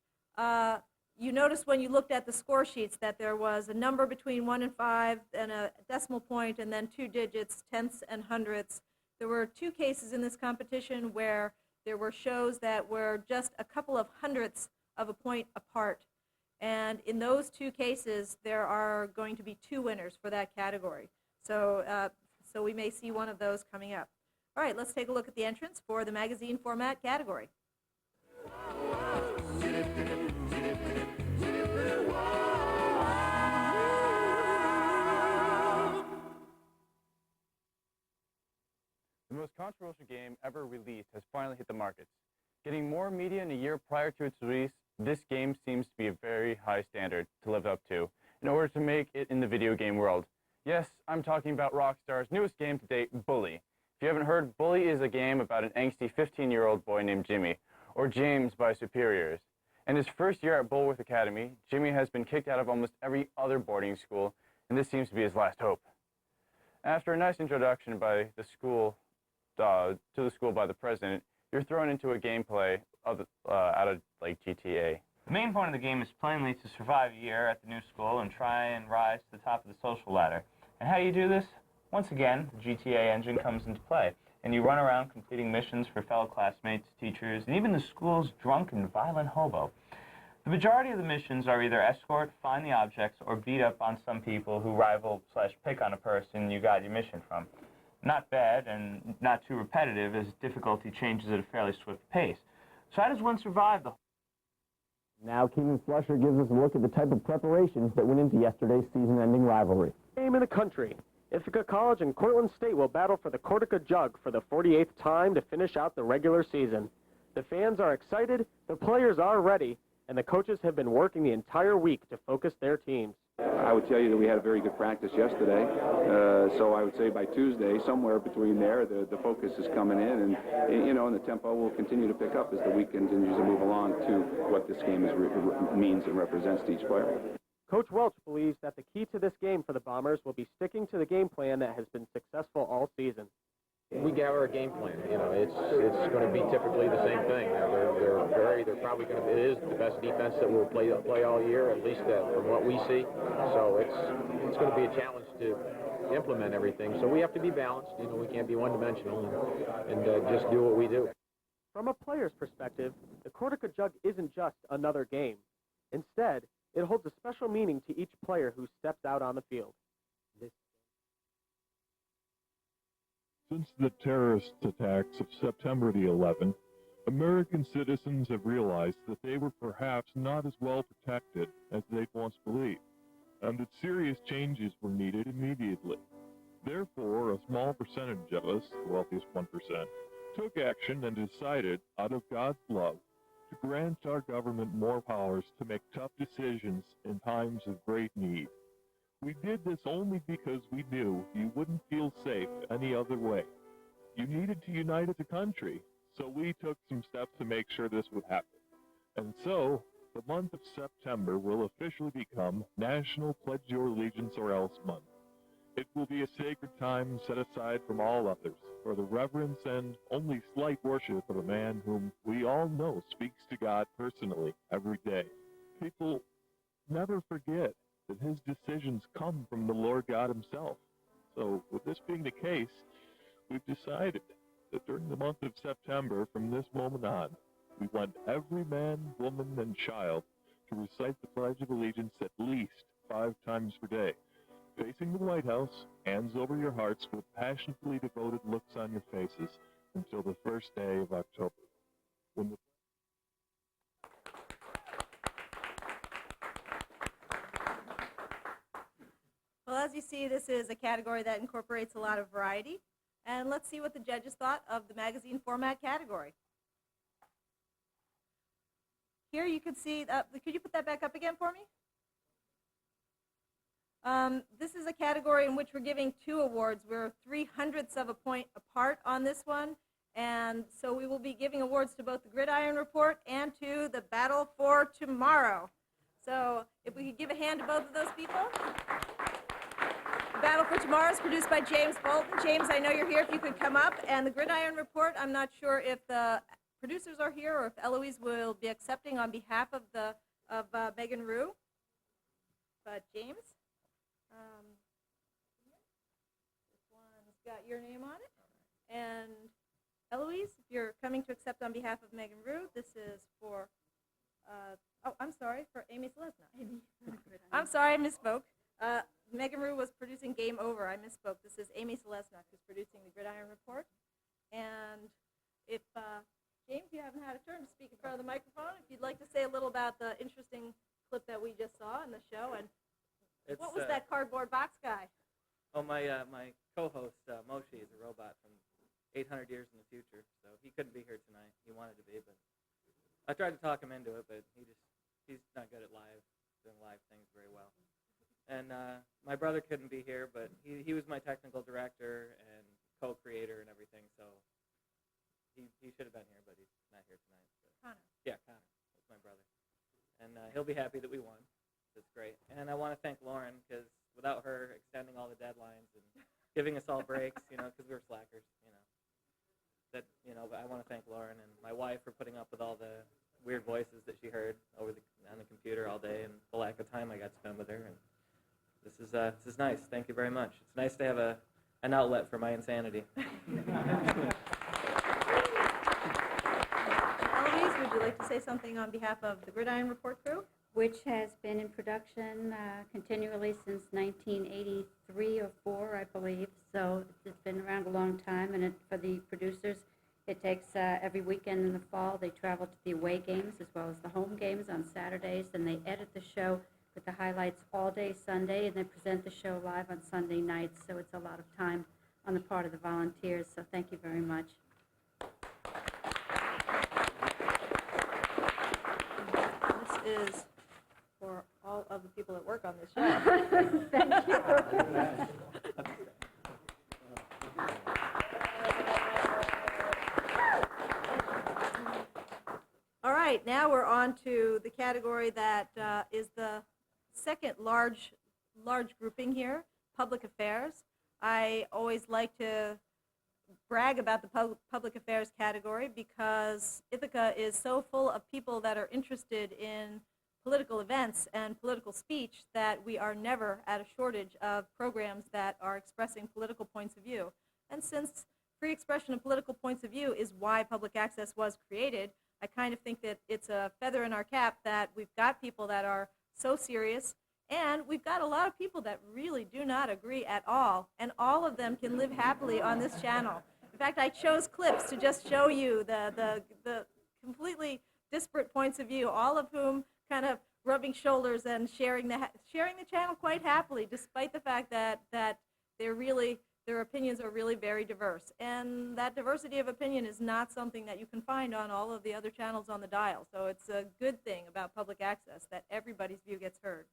you noticed when you looked at the score sheets that there was a number between 1 and 5 and a decimal point and then 2 digits, tenths and hundredths. There were 2 cases in this competition where there were shows that were just a couple of hundredths of a point apart. And in those 2 cases, there are going to be 2 winners for that category. So we may see one of those coming up. All right, let's take a look at the entrants for the magazine format category. The most controversial game ever released has finally hit the markets. Getting more media in a year prior to its release, this game seems to be a very high standard to live up to in order to make it in the video game world. Yes, I'm talking about Rockstar's newest game to date, Bully. If you haven't heard, Bully is a game about an angsty 15-year-old boy named Jimmy, or James by superiors. In his first year at Bullworth Academy, Jimmy has been kicked out of almost every other boarding school, and this seems to be his last hope. After a nice introduction by the school, to the school by the president, you're thrown into a gameplay out of like GTA. The main point of the game is plainly to survive a year at the new school and try and rise to the top of the social ladder. And how do you do this? Once again, the GTA engine comes into play, and you run around completing missions for fellow classmates, teachers, and even the school's drunk and violent hobo. The majority of the missions are either escort, find the objects, or beat up on some people who rival/pick on a person you got your mission from. Not bad and not too repetitive, as difficulty changes at a fairly swift pace. So how does one survive the... Now Keenan Slusher gives us a look at the type of preparations that went into yesterday's season-ending rivalry. Game in the country. Ithaca College and Cortland State will battle for the Cortica Jug for the 48th time to finish out the regular season. The fans are excited, the players are ready, and the coaches have been working the entire week to focus their teams. I would tell you that we had a very good practice yesterday, so I would say by Tuesday, somewhere between there, the focus is coming in, and you know, and the tempo will continue to pick up as the week continues to move along to what this game means and represents to each player. Coach Welch believes that the key to this game for the Bombers will be sticking to the game plan that has been successful all season. We gather a game plan. You know, it's going to be typically the same thing. They're probably going to. It is the best defense that we'll play all year, at least from what we see. So it's going to be a challenge to implement everything. So we have to be balanced. You know, we can't be one-dimensional and just do what we do. From a player's perspective, the Cortica Jug isn't just another game. Instead, it holds a special meaning to each player who steps out on the field. Since the terrorist attacks of September the 11th, American citizens have realized that they were perhaps not as well protected as they'd once believed. and that serious changes were needed immediately. Therefore, a small percentage of us, the wealthiest 1%, took action and decided, out of God's love, to grant our government more powers to make tough decisions in times of great need. We did this only because we knew you wouldn't feel safe any other way. You needed to unite as a country, so we took some steps to make sure this would happen. And so, the month of September will officially become National Pledge Your Allegiance or Else Month. It will be a sacred time set aside from all others for the reverence and only slight worship of a man whom we all know speaks to God personally every day. People never forget that his decisions come from the Lord God himself. So, with this being the case, we've decided that during the month of September, from this moment on, we want every man, woman, and child to recite the Pledge of Allegiance at least 5 times per day, facing the White House, hands over your hearts with passionately devoted looks on your faces until the first day of October. When the Well, as you see, this is a category that incorporates a lot of variety. And let's see what the judges thought of the magazine format category. Here you can see, could you put that back up again for me? This is a category in which we're giving 2 awards. We're 0.03 of a point apart on this one. And so we will be giving awards to both the Gridiron Report and to the Battle for Tomorrow. So if we could give a hand to both of those people. The Battle for Tomorrow is produced by James Bolton. James, I know you're here. If you could come up. And the Gridiron Report, I'm not sure if the producers are here or if Eloise will be accepting on behalf of Megan Rue. But James, this one's got your name on it. And Eloise, if you're coming to accept on behalf of Megan Rue, this is for, for Amy Selesna. I'm sorry, I misspoke. Megan Rue was producing Game Over. I misspoke. This is Amy Selesna who's producing the Gridiron Report. And if, James, you haven't had a turn to speak in front of the microphone, if you'd like to say a little about the interesting clip that we just saw in the show, and what was that cardboard box guy? Oh, my co-host, Moshe, is a robot from 800 years in the future, so he couldn't be here tonight. He wanted to be, but I tried to talk him into it, but he's not good at doing live things very well. And my brother couldn't be here, but he was my technical director and co-creator and everything, so he should have been here, but he's not here tonight. But Connor. Yeah, Connor. That's my brother. And he'll be happy that we won. That's great. And I want to thank Lauren, because without her extending all the deadlines and giving us all breaks, because we were slackers, but I want to thank Lauren and my wife for putting up with all the weird voices that she heard on the computer all day and the lack of time I got to spend with her. And this is nice. Thank you very much. It's nice to have an outlet for my insanity. Eloise, would you like to say something on behalf of the Gridiron Report crew? Which has been in production continually since 1983 or 4, I believe. So it's been around a long time, and for the producers, it takes every weekend in the fall. They travel to the away games as well as the home games on Saturdays, and they edit the show with the highlights all day Sunday, and they present the show live on Sunday nights. So it's a lot of time on the part of the volunteers. So thank you very much. This is for all of the people that work on this show. Thank you. All right, now we're on to the category that is the second large grouping here, public affairs. I always like to brag about the public affairs category because Ithaca is so full of people that are interested in political events and political speech that we are never at a shortage of programs that are expressing political points of view. And since free expression of political points of view is why public access was created, I kind of think that it's a feather in our cap that we've got people that are so serious, and we've got a lot of people that really do not agree at all, and all of them can live happily on this channel. In fact, I chose clips to just show you the completely disparate points of view, all of whom kind of rubbing shoulders and sharing the channel quite happily, despite the fact that their opinions are really very diverse. And that diversity of opinion is not something that you can find on all of the other channels on the dial. So it's a good thing about public access that everybody's view gets heard.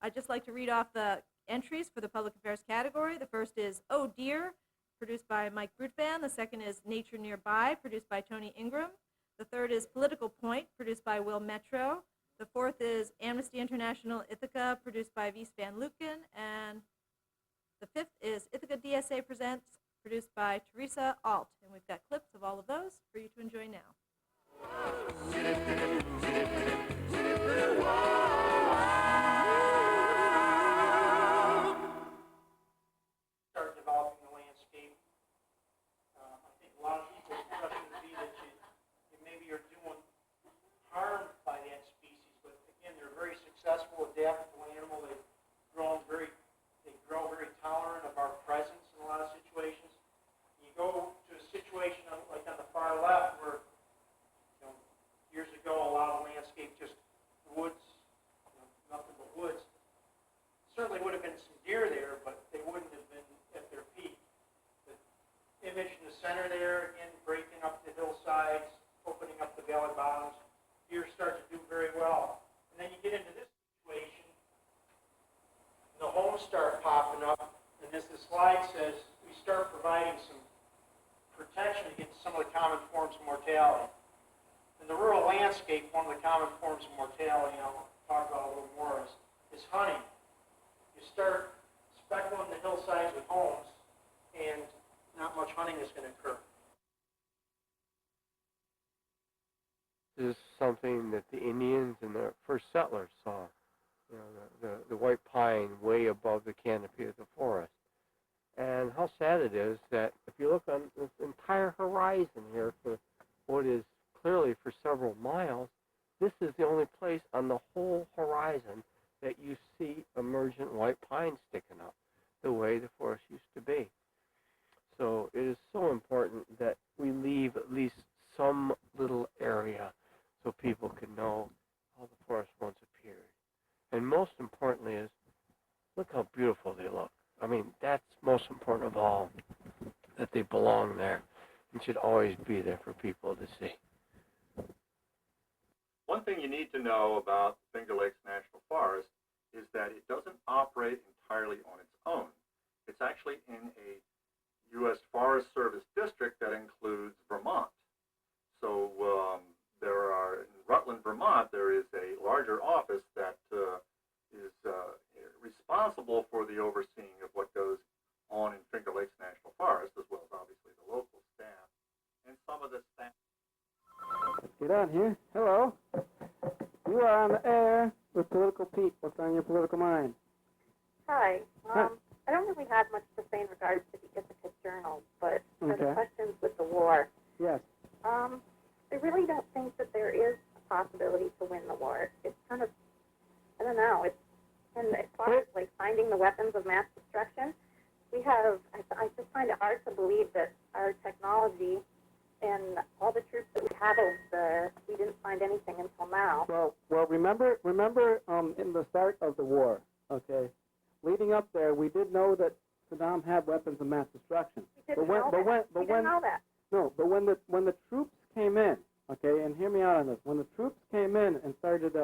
I'd just like to read off the entries for the public affairs category. The first is Oh Dear, produced by Mike Brutfan. The second is Nature Nearby, produced by Tony Ingram. The third is Political Point, produced by Will Metro. The fourth is Amnesty International Ithaca, produced by Vies van Luken. And the fifth is Ithaca DSA Presents, produced by Teresa Alt. And we've got clips of all of those for you to enjoy now. Start developing the landscape. I think a lot of people's impression would be that maybe you're doing harm by that species, but again, they're very successful, adaptable animal. They grow very tolerant of our presence in a lot of situations. You go to a situation like on the far left where years ago a lot of the landscape just woods, nothing but woods. Certainly would have been some deer there, but they wouldn't have been at their peak. The image in the center there, again, breaking up the hillsides, opening up the valley bottoms, deer start to do very well. And then you get into this situation, and the homes start popping up, and as the slide says, we start providing some protection against some of the common forms of mortality. In the rural landscape, one of the common forms of mortality, and I'll talk about a little more, is hunting. You start speckling the hillsides with homes, and not much hunting is going to occur. This is something that the Indians and the first settlers saw. The white pine way above the canopy of the forest. And how sad it is that if you look on this entire horizon here for what is clearly for several miles, this is the only place on the whole horizon that you see emergent white pine sticking up the way the forest used to be. So it is so important that we leave at least some little area so people can know how the forest once appeared. And most importantly is, look how beautiful they look. I mean, that's most important of all, that they belong there and should always be there for people to see. One thing you need to know about Finger Lakes National Forest is that it doesn't operate entirely on its own. It's actually in a U.S. Forest Service district that includes Vermont. So in Rutland, Vermont, there is a larger office that is responsible for the overseeing of what goes on in Finger Lakes National Forest, as well as obviously the local staff and some of the staff. Let's get on here. Hello. You are on the air with Political Pete. What's on your political mind? Hi. I don't really have much to say in regards to the Ithaca Journal, but for the questions with the war, Yes. I really don't think that there is a possibility to win the war. It's kind of, I don't know, and as far as like finding the weapons of mass destruction, we have, I just find it hard to believe that our technology and all the troops that we have over there, we didn't find anything until now. Well, remember in the start of the war, okay, leading up there, we did know that Saddam had weapons of mass destruction. We didn't know that. No, but when the troops came in, okay, and hear me out on this, when the troops came in and started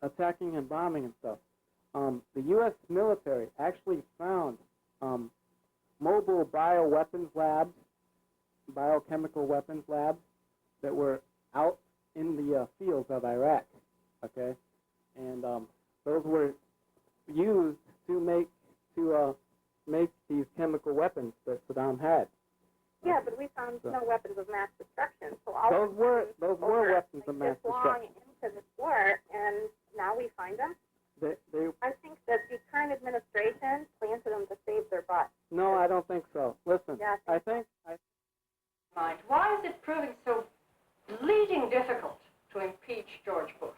attacking and bombing and stuff, the U.S. military actually found mobile bioweapons labs, biochemical weapons labs that were out in the fields of Iraq, okay, and those were used to make these chemical weapons that Saddam had. Yeah, but we found no weapons of mass destruction. So all Those were weapons of mass this long destruction. into this war, and now we find them. I think that the current administration planted them to save their butt. No, I don't think so. Listen, Yeah, I think Mind. Why is it proving so bleeding difficult to impeach George Bush?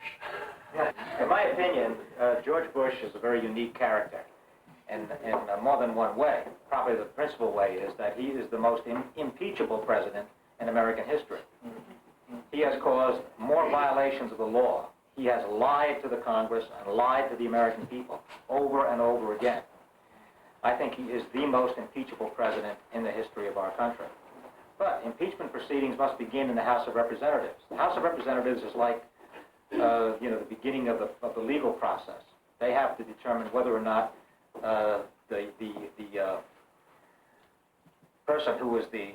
Well, in my opinion, George Bush is a very unique character in more than one way. Probably the principal way is that he is the most impeachable president in American history. He has caused more violations of the law he has lied to the Congress and lied to the American people over and over again. I think he is the most impeachable president in the history of our country. But impeachment proceedings must begin in the House of Representatives. The House of Representatives is like, the beginning of the legal process. They have to determine whether or not the person who is the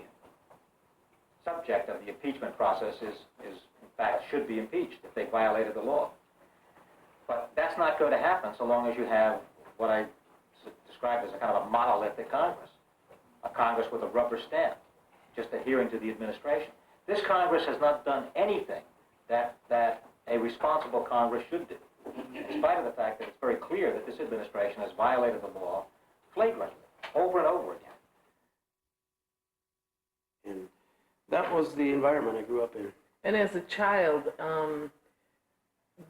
subject of the impeachment process is in fact should be impeached if they violated the law. But that's not going to happen so long as you have what I described as a kind of a monolithic Congress, a Congress with a rubber stamp, just adhering to the administration. This Congress has not done anything that a responsible Congress should do, in spite of the fact that it's very clear that this administration has violated the law flagrantly, over and over again. And that was the environment I grew up in. And as a child,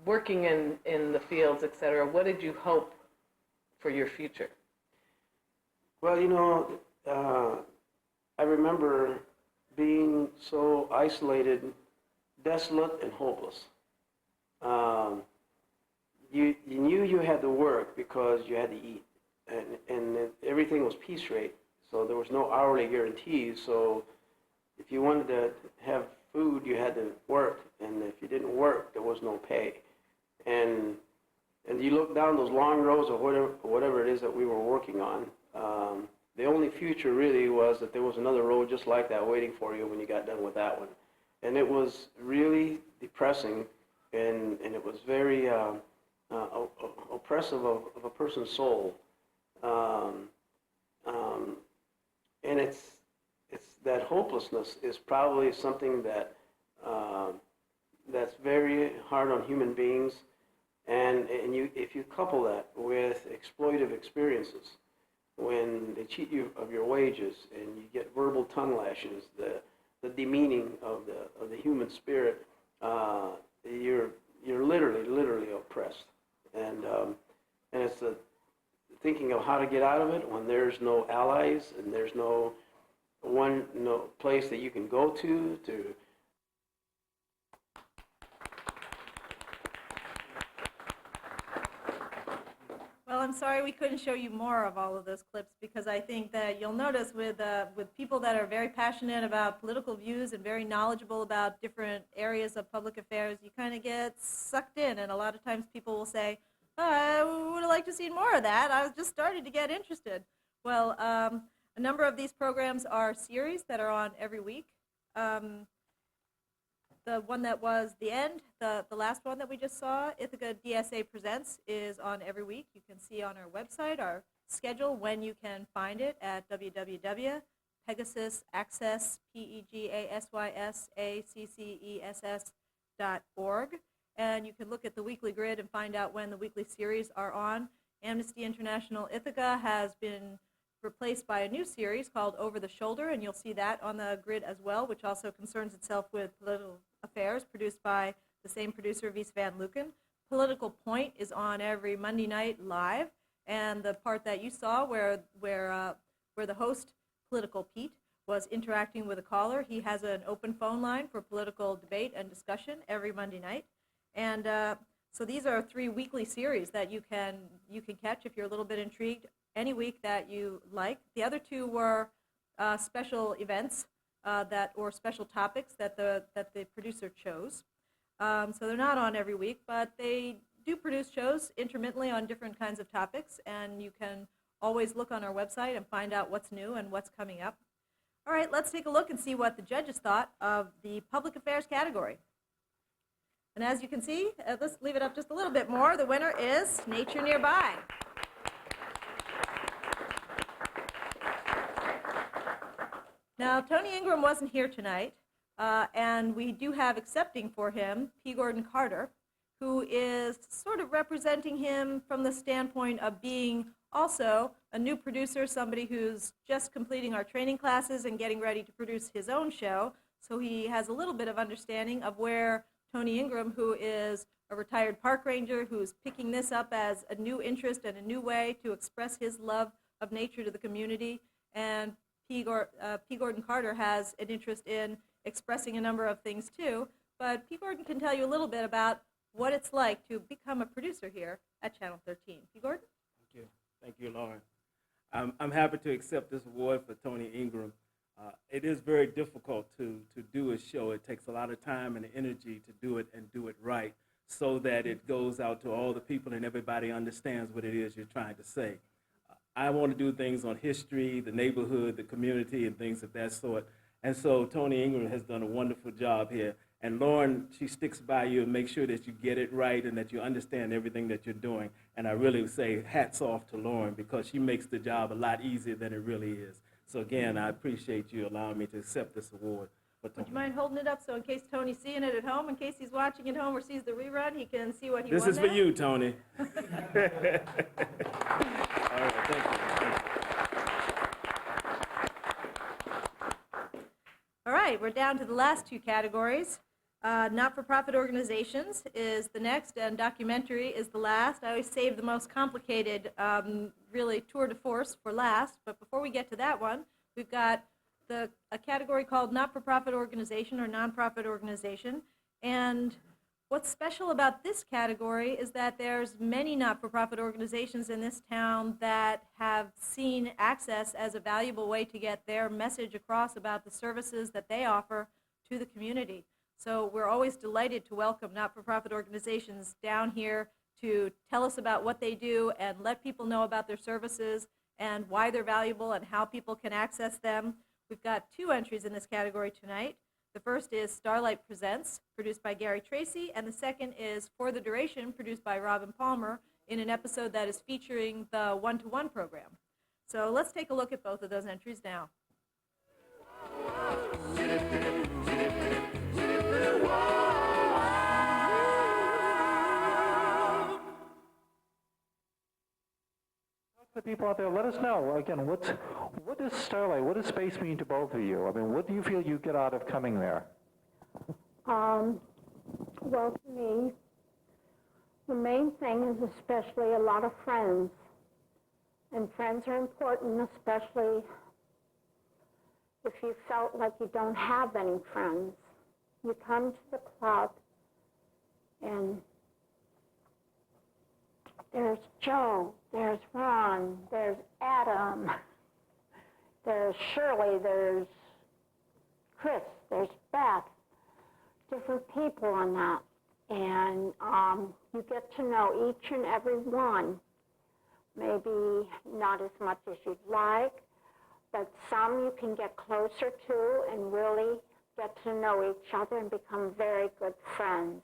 working in the fields, et cetera, what did you hope for your future? Well, I remember being so isolated, desolate, and hopeless. You knew you had to work because you had to eat, and everything was piece rate, so there was no hourly guarantees. So if you wanted to have food, you had to work, and if you didn't work, there was no pay. And you look down those long rows of whatever it is that we were working on. The only future really was that there was another road just like that waiting for you when you got done with that one. And it was really depressing, and it was very oppressive of a person's soul. And it's that hopelessness is probably something that that's very hard on human beings. And if you couple that with exploitive experiences, when they cheat you of your wages and you get verbal tongue lashes, the demeaning of the human spirit, you're literally oppressed. And it's the thinking of how to get out of it when there's no allies and there's no place that you can go to. Well, I'm sorry we couldn't show you more of all of those clips, because I think that you'll notice with people that are very passionate about political views and very knowledgeable about different areas of public affairs, you kind of get sucked in, and a lot of times people will say, oh, I would have liked to see more of that. I was just starting to get interested. Well, a number of these programs are series that are on every week. The one that was the end, the last one that we just saw, Ithaca DSA Presents, is on every week. You can see on our website our schedule when you can find it at www.PEGASYS PEGASYSACCESS.org. And you can look at the weekly grid and find out when the weekly series are on. Amnesty International Ithaca has been replaced by a new series called Over the Shoulder, and you'll see that on the grid as well, which also concerns itself with political affairs, produced by the same producer, Wies van Luken. Political Point is on every Monday night live, and the part that you saw where the host, Political Pete, was interacting with a caller, he has an open phone line for political debate and discussion every Monday night. And so these are 3 weekly series that you can catch if you're a little bit intrigued any week that you like. The other 2 were special events or special topics that the producer chose. So they're not on every week, but they do produce shows intermittently on different kinds of topics, and you can always look on our website and find out what's new and what's coming up. All right, let's take a look and see what the judges thought of the public affairs category. And as you can see, let's leave it up just a little bit more. The winner is Nature Nearby. Now, Tony Ingram wasn't here tonight, and we do have accepting for him P. Gordon Carter, who is sort of representing him from the standpoint of being also a new producer, somebody who's just completing our training classes and getting ready to produce his own show. So he has a little bit of understanding of where Tony Ingram, who is a retired park ranger, who's picking this up as a new interest and a new way to express his love of nature to the community. And P. Gordon Carter has an interest in expressing a number of things too, but P. Gordon can tell you a little bit about what it's like to become a producer here at Channel 13. P. Gordon? Thank you. Thank you, Lauren. I'm happy to accept this award for Tony Ingram. It is very difficult to do a show. It takes a lot of time and energy to do it and do it right so that it goes out to all the people and everybody understands what it is you're trying to say. I want to do things on history, the neighborhood, the community, and things of that sort. And so Tony Ingram has done a wonderful job here. And Lauren, she sticks by you and makes sure that you get it right and that you understand everything that you're doing. And I really say hats off to Lauren because she makes the job a lot easier than it really is. So again, I appreciate you allowing me to accept this award. Would you mind holding it up so in case Tony's seeing it at home, in case he's watching at home or sees the rerun, he can see what he won This is for now? you, Tony. All right, thank you. All right, we're down to the last two categories. Not-for-profit organizations is the next, and documentary is the last. I always save the most complicated, really tour de force for last. But before we get to that one, we've got a category called not-for-profit organization or nonprofit organization. And what's special about this category is that there's many not-for-profit organizations in this town that have seen access as a valuable way to get their message across about the services that they offer to the community. So we're always delighted to welcome not-for-profit organizations down here to tell us about what they do and let people know about their services and why they're valuable and how people can access them. We've got two entries in this category tonight. The first is Starlight Presents, produced by Gary Tracy, and the second is For the Duration, produced by Robin Palmer, in an episode that is featuring the one-to-one program. So let's take a look at both of those entries now. The people out there, let us know again. What does Starlight, what does space mean to both of you? I mean, what do you feel you get out of coming there? Well, for me, the main thing is especially a lot of friends, and friends are important, especially if you felt like you don't have any friends. You come to the club, and there's Joe, there's Ron, there's Adam, there's Shirley, there's Chris, there's Beth, different people on that. And you get to know each and every one, maybe not as much as you'd like, but some you can get closer to and really get to know each other and become very good friends.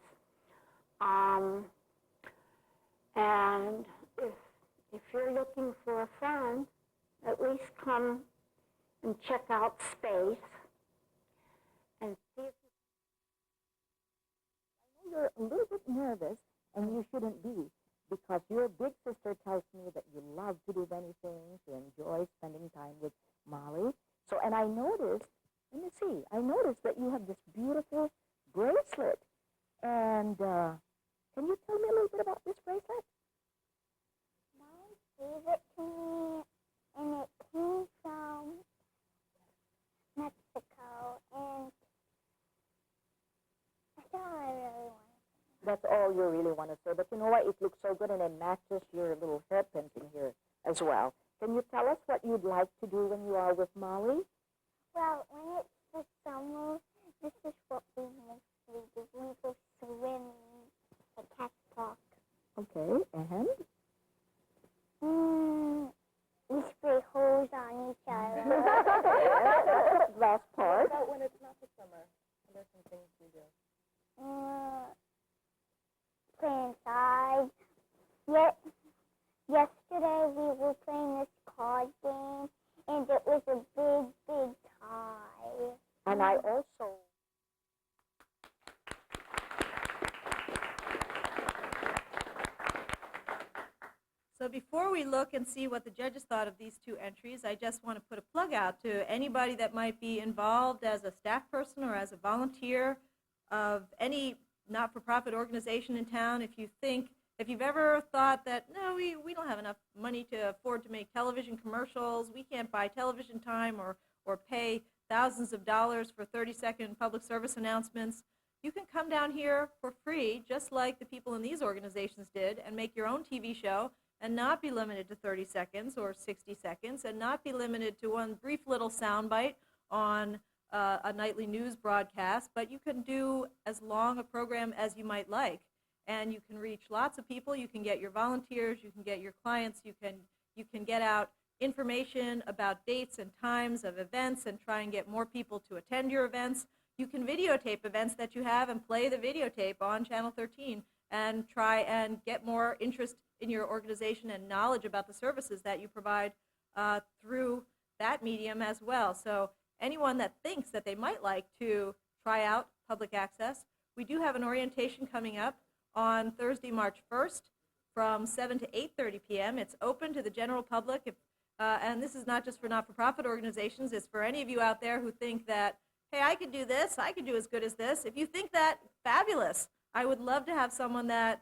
And if you're looking for a friend, at least come and check out space and see if I know you're a little bit nervous, and you shouldn't be, because your big sister tells me that you love to do many things, you enjoy spending time with Molly. So, and I noticed, let me see, I noticed that you have this beautiful bracelet. And can you tell me a little bit about this bracelet? Mom gave it to me, and it came from Mexico, and that's all I really want. That's all you really want to say. But you know what? It looks so good, and it matches your little hairpins in here as well. Can you tell us what you'd like to do when you are with Molly? Well, when it's the summer, this is what we mostly do. We go swimming at Cat Park. Okay, and? We spray hose on each other. Last part. What about when it's not the summer? What are some things you do? Play inside. Yesterday we were playing this card game, and it was a big, big tie. And I also... So before we look and see what the judges thought of these two entries, I just want to put a plug out to anybody that might be involved as a staff person or as a volunteer of any not-for-profit organization in town. If you've ever thought that, no, we don't have enough money to afford to make television commercials, we can't buy television time or pay thousands of dollars for 30-second public service announcements, you can come down here for free, just like the people in these organizations did, and make your own TV show and not be limited to 30 seconds or 60 seconds and not be limited to one brief little soundbite on a nightly news broadcast, but you can do as long a program as you might like. And you can reach lots of people. You can get your volunteers. You can get your clients. You can get out information about dates and times of events and try and get more people to attend your events. You can videotape events that you have and play the videotape on Channel 13 and try and get more interest in your organization and knowledge about the services that you provide through that medium as well. So anyone that thinks that they might like to try out public access, we do have an orientation coming up on Thursday, March 1st from 7 to 8:30 p.m. It's open to the general public, and this is not just for not-for-profit organizations. It's for any of you out there who think that, hey, I could do this, I could do as good as this. If you think that, fabulous. I would love to have someone that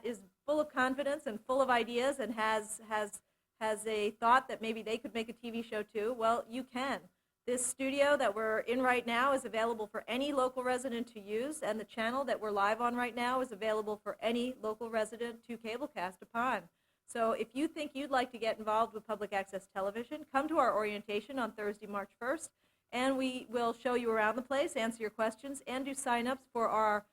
is full of confidence and full of ideas and has a thought that maybe they could make a TV show too. Well, you can. This studio that we're in right now is available for any local resident to use, and the channel that we're live on right now is available for any local resident to cablecast upon. So if you think you'd like to get involved with public access television, come to our orientation on Thursday, March 1st, and we will show you around the place, answer your questions, and do sign-ups for our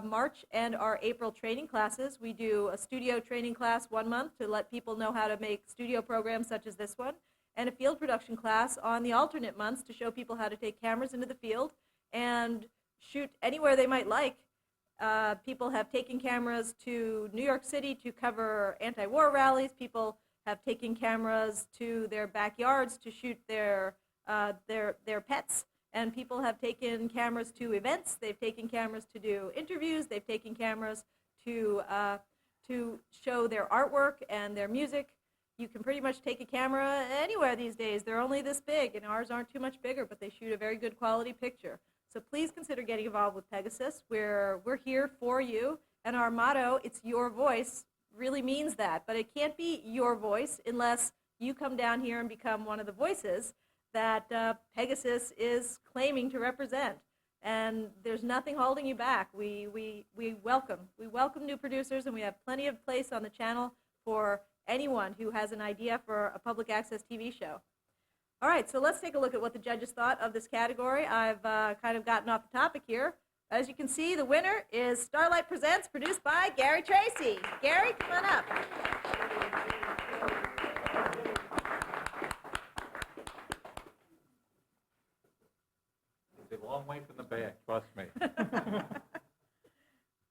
March and our April training classes. We do a studio training class 1 month to let people know how to make studio programs such as this one, and a field production class on the alternate months to show people how to take cameras into the field and shoot anywhere they might like. People have taken cameras to New York City to cover anti-war rallies. People have taken cameras to their backyards to shoot their pets. And people have taken cameras to events. They've taken cameras to do interviews. They've taken cameras to show their artwork and their music. You can pretty much take a camera anywhere these days. They're only this big, and ours aren't too much bigger, but they shoot a very good quality picture. So please consider getting involved with Pegasus. We're here for you, and our motto, "It's your voice," really means that. But it can't be your voice unless you come down here and become one of the voices that Pegasus is claiming to represent. And there's nothing holding you back. We welcome new producers, and we have plenty of place on the channel for anyone who has an idea for a public access TV show. All right, so let's take a look at what the judges thought of this category. I've kind of gotten off the topic here. As you can see, the winner is Starlight Presents, produced by Gary Tracy. Gary, come on up. It's a long way from the back, trust me.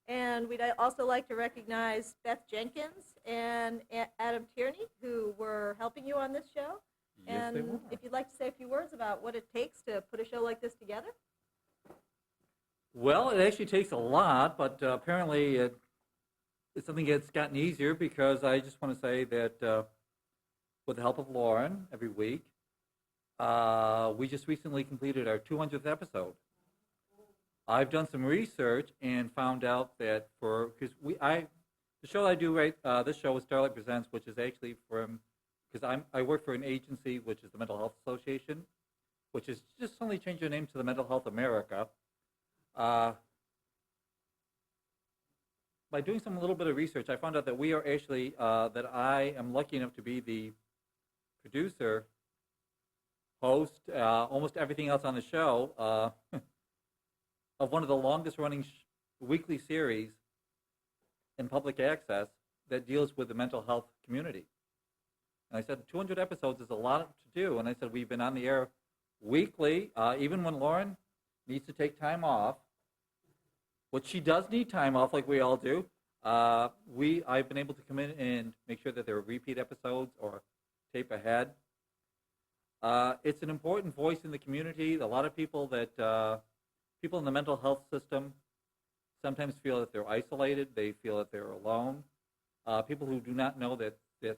And we'd also like to recognize Beth Jenkins and Adam Tierney, who were helping you on this show. Yes, and they were. if you'd like to say a few words about what it takes to put a show like this together. Well, it actually takes a lot, but apparently it's something that's gotten easier because I just want to say that with the help of Lauren every week, we just recently completed our 200th episode. I've done some research and found out that the show I do this show is Starlight Presents, which is actually because I work for an agency which is the Mental Health Association, which is just suddenly changed their name to the Mental Health America. By doing some little bit of research, I found out that we are actually that I am lucky enough to be the producer, host, almost everything else on the show. Of one of the longest running weekly series in public access that deals with the mental health community. And I said, 200 episodes is a lot to do. And I said, we've been on the air weekly, even when Lauren needs to take time off, which she does need time off like we all do. I've been able to come in and make sure that there are repeat episodes or tape ahead. It's an important voice in the community. A lot of people people in the mental health system sometimes feel that they're isolated. They feel that they're alone. People who do not know that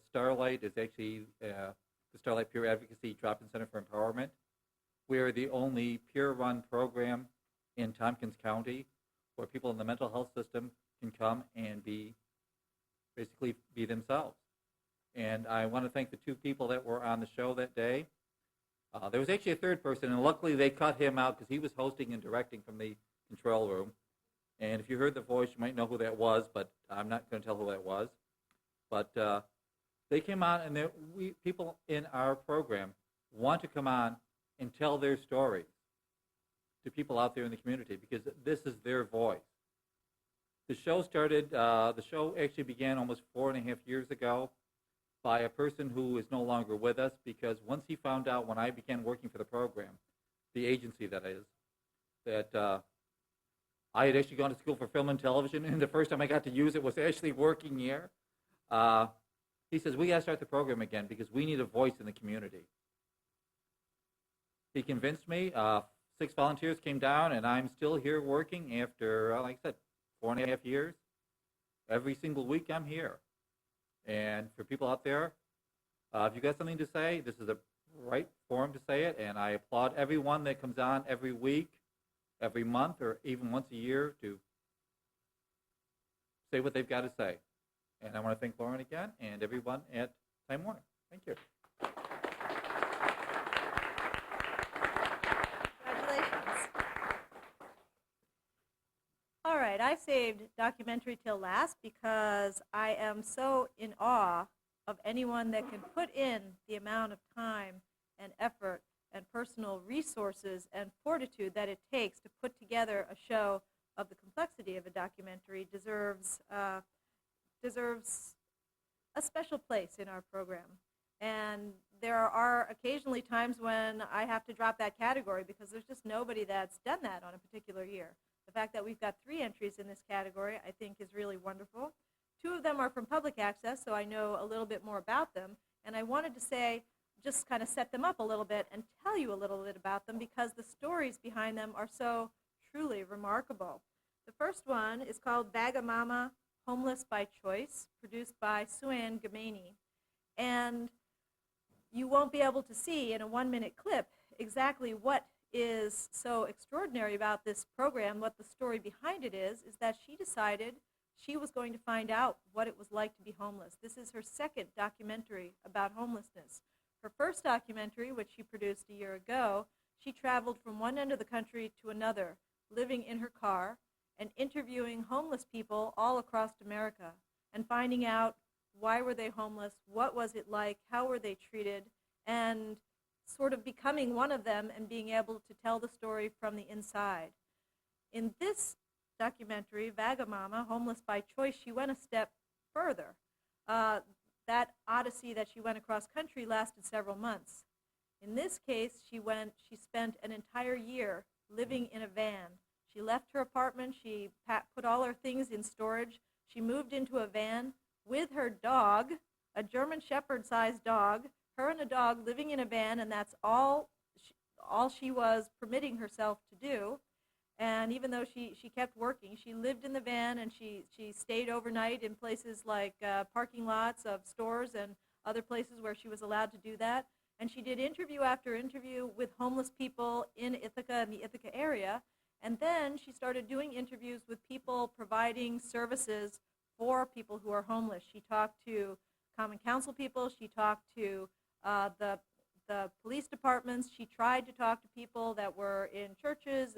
Starlight is actually the Starlight Peer Advocacy Drop-In Center for Empowerment. We are the only peer-run program in Tompkins County where people in the mental health system can come and basically be themselves. And I want to thank the two people that were on the show that day. There was actually a third person, and luckily they cut him out because he was hosting and directing from the control room. And if you heard the voice, you might know who that was, but I'm not going to tell who that was. But they came on, and people in our program want to come on and tell their stories to people out there in the community because this is their voice. The show actually began almost 4.5 years ago by a person who is no longer with us because once he found out when I began working for the program, the agency that is, that I had actually gone to school for film and television, and the first time I got to use it was actually working here. He says, we got to start the program again because we need a voice in the community. He convinced me. 6 volunteers came down, and I'm still here working after, like I said, 4.5 years. Every single week I'm here. And for people out there, if you got something to say, this is the right forum to say it, and I applaud everyone that comes on every week, every month, or even once a year to say what they've got to say. And I want to thank Lauren again and everyone at Time Warner. Thank you. Congratulations. All right, I saved documentary till last because I am so in awe of anyone that can put in the amount of time and effort and personal resources and fortitude that it takes to put together a show of the complexity of a documentary deserves a special place in our program. And there are occasionally times when I have to drop that category because there's just nobody that's done that on a particular year. The fact that we've got 3 entries in this category I think is really wonderful. 2 of them are from public access, so I know a little bit more about them. And I wanted to say, just kind of set them up a little bit and tell you a little bit about them because the stories behind them are so truly remarkable. The first one is called Wagamama, Homeless by Choice, produced by Suann Gamani. And you won't be able to see in a 1-minute clip exactly what is so extraordinary about this program. What the story behind it is that she decided she was going to find out what it was like to be homeless. This is her 2nd documentary about homelessness. Her first documentary, which she produced a year ago, she traveled from one end of the country to another, living in her car and interviewing homeless people all across America and finding out why were they homeless, what was it like, how were they treated, and sort of becoming one of them and being able to tell the story from the inside. In this documentary, Wagamama, Homeless by Choice, she went a step further. That odyssey that she went across country lasted several months. In this case, she spent an entire year living in a van. She left her apartment, she put all her things in storage, she moved into a van with her dog, a German Shepherd-sized dog, her and a dog living in a van, and that's all she was permitting herself to do. And even though she kept working, she lived in the van and she stayed overnight in places like parking lots of stores and other places where she was allowed to do that. And she did interview after interview with homeless people in Ithaca and the Ithaca area. And then she started doing interviews with people providing services for people who are homeless. She talked to Common Council people. She talked to the police departments. She tried to talk to people that were in churches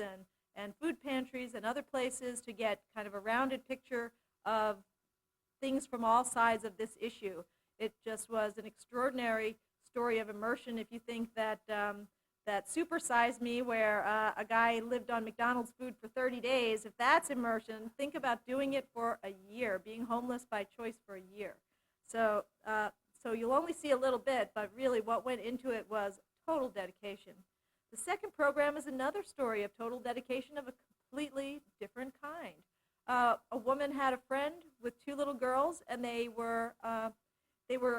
and food pantries and other places to get kind of a rounded picture of things from all sides of this issue. It just was an extraordinary story of immersion. If you think that that Super Size Me, where a guy lived on McDonald's food for 30 days, if that's immersion, think about doing it for a year, being homeless by choice for a year. So you'll only see a little bit, but really what went into it was total dedication. The second program is another story of total dedication of a completely different kind. A woman had a friend with 2 little girls, and they were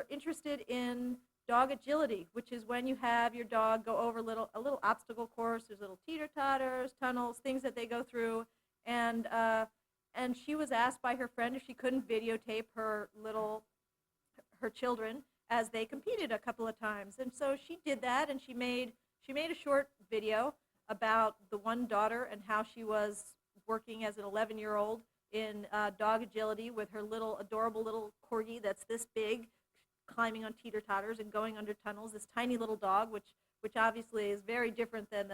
interested in dog agility, which is when you have your dog go over a little obstacle course. There's little teeter-totters, tunnels, things that they go through, and she was asked by her friend if she couldn't videotape her children as they competed a couple of times. And so she did that, and she made a short video about the one daughter and how she was working as an 11-year-old in dog agility with her adorable little corgi that's this big, climbing on teeter-totters and going under tunnels, this tiny little dog, which which obviously is very different than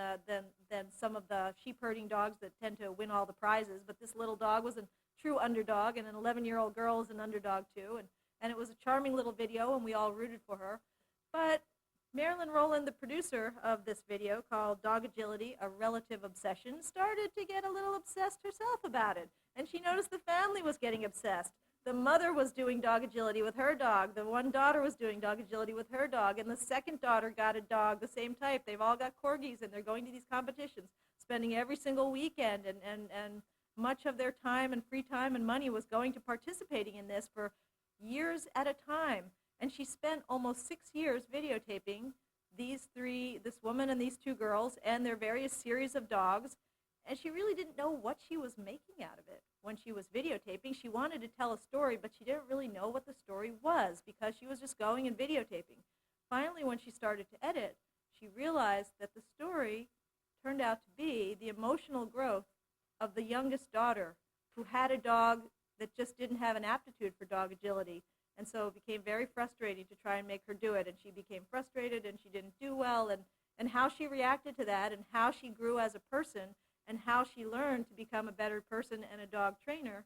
some of the sheep herding dogs that tend to win all the prizes. But this little dog was a true underdog, and an 11-year-old girl is an underdog too. And it was a charming little video, and we all rooted for her. But Marilyn Rowland, the producer of this video called Dog Agility, A Relative Obsession, started to get a little obsessed herself about it. And she noticed the family was getting obsessed. The mother was doing dog agility with her dog. The one daughter was doing dog agility with her dog. And the second daughter got a dog, the same type. They've all got corgis, and they're going to these competitions, spending every single weekend. And much of their time and free time and money was going to participating in this for years at a time. And she spent almost 6 years videotaping this woman and these two girls and their various series of dogs. And she really didn't know what she was making out of it. When she was videotaping, she wanted to tell a story, but she didn't really know what the story was because she was just going and videotaping. Finally, when she started to edit, she realized that the story turned out to be the emotional growth of the youngest daughter who had a dog that just didn't have an aptitude for dog agility. And so it became very frustrating to try and make her do it. And she became frustrated and she didn't do well. And how she reacted to that and how she grew as a person and how she learned to become a better person and a dog trainer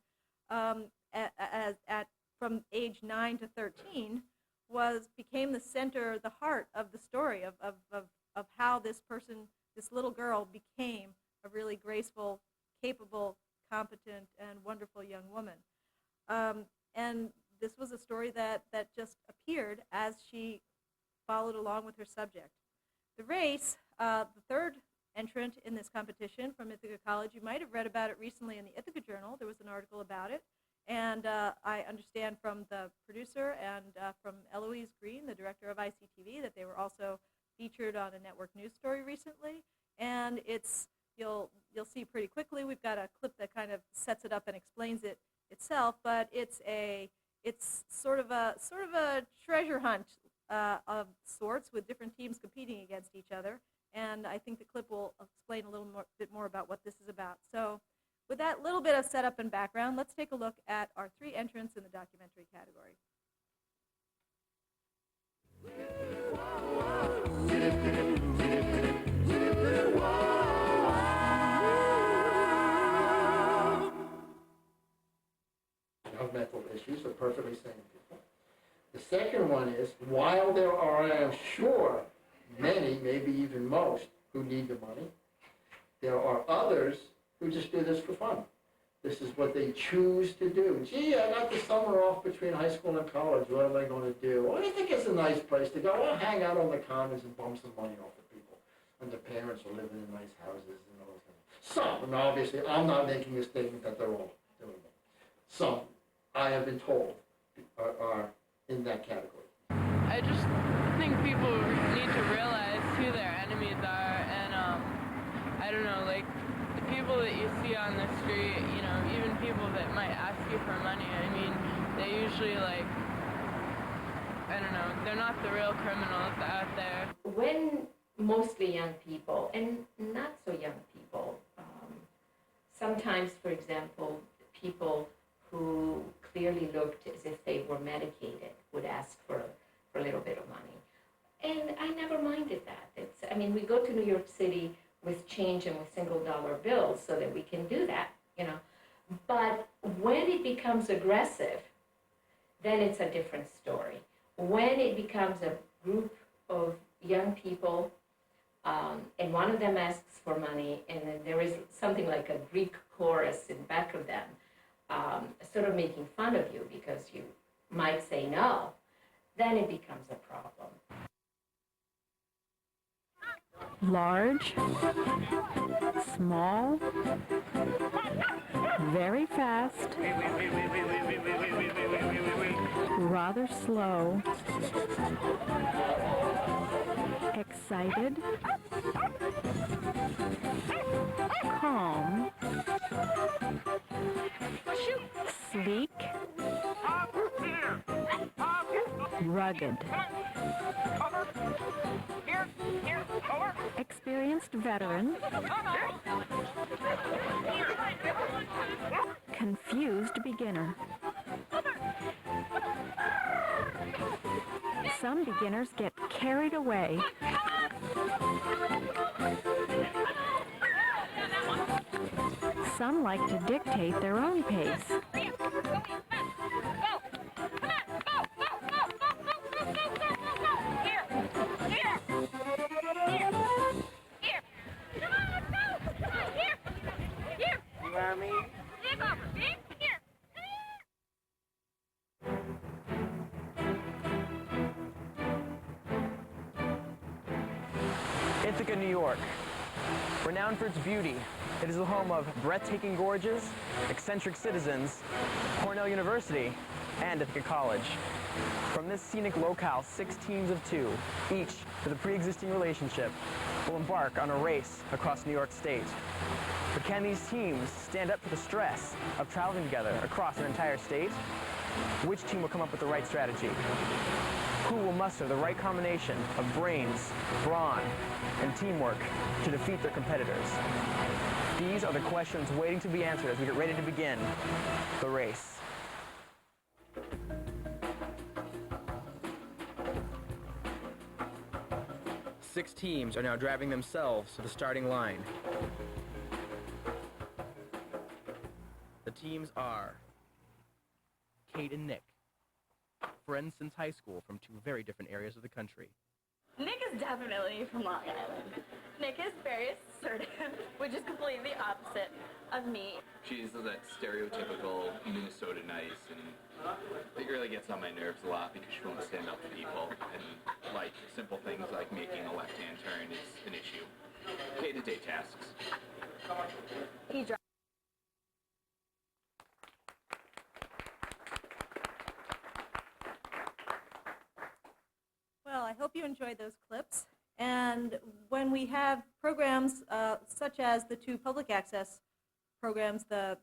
from age 9 to 13 became the center, the heart of the story of how this little girl became a really graceful, capable, competent, and wonderful young woman. And this was a story that just appeared as she followed along with her subject. The race, the third entrant in this competition from Ithaca College, you might have read about it recently in the Ithaca Journal. There was an article about it. And I understand from the producer and from Eloise Green, the director of ICTV, that they were also featured on a network news story recently. And you'll see pretty quickly, we've got a clip that kind of sets it up and explains it itself, but it's sort of a treasure hunt of sorts with different teams competing against each other. And I think the clip will explain a little bit more about what this is about. So with that little bit of setup and background, let's take a look at our 3 entrants in the documentary category. Of mental issues are perfectly sane people. The second one is, while there are, I am sure, many, maybe even most, who need the money, there are others who just do this for fun. This is what they choose to do. Gee, I got the summer off between high school and college. What am I going to do? Well, I think it's a nice place to go. I'll hang out on the commons and bum some money off of people. And the parents are living in nice houses and all that. Some, and obviously, I'm not making a statement that they're all doing it. Some, I have been told, are in that category. I just think people need to realize who their enemies are, and I don't know, like the people that you see on the street, you know, even people that might ask you for money, I mean, they usually I don't know, they're not the real criminals out there. When mostly young people, and not so young people, sometimes, for example, people who clearly looked as if they were medicated would ask for a little bit of money. And I never minded that. I mean, we go to New York City with change and with $1 bills so that we can do that, you know. But when it becomes aggressive, then it's a different story. When it becomes a group of young people, and one of them asks for money, and then there is something like a Greek chorus in back of them, sort of making fun of you because you might say no, then it becomes a problem. Large, small, very fast, rather slow, excited, calm, sleek, rugged, experienced veteran, confused beginner. Some beginners get carried away. Some like to dictate their own pace. Ithaca, New York. Renowned for its beauty, it is the home of breathtaking gorges, eccentric citizens, Cornell University, and Ithaca College. From this scenic locale, 6 teams of 2, each with a pre-existing relationship, will embark on a race across New York State. But can these teams stand up to the stress of traveling together across an entire state? Which team will come up with the right strategy? Who will muster the right combination of brains, brawn, and teamwork to defeat their competitors? These are the questions waiting to be answered as we get ready to begin the race. Six teams are now driving themselves to the starting line. The teams are Kate and Nick, friends since high school from 2 very different areas of the country. Nick is definitely from Long Island. Nick is very assertive, which is completely opposite of me. She's that stereotypical Minnesota nice, and it really gets on my nerves a lot because she won't stand up to people, and like simple things like making a left-hand turn is an issue. Day-to-day tasks. He drives. Well, I hope you enjoyed those clips. And when we have programs such as the 2 public access programs, the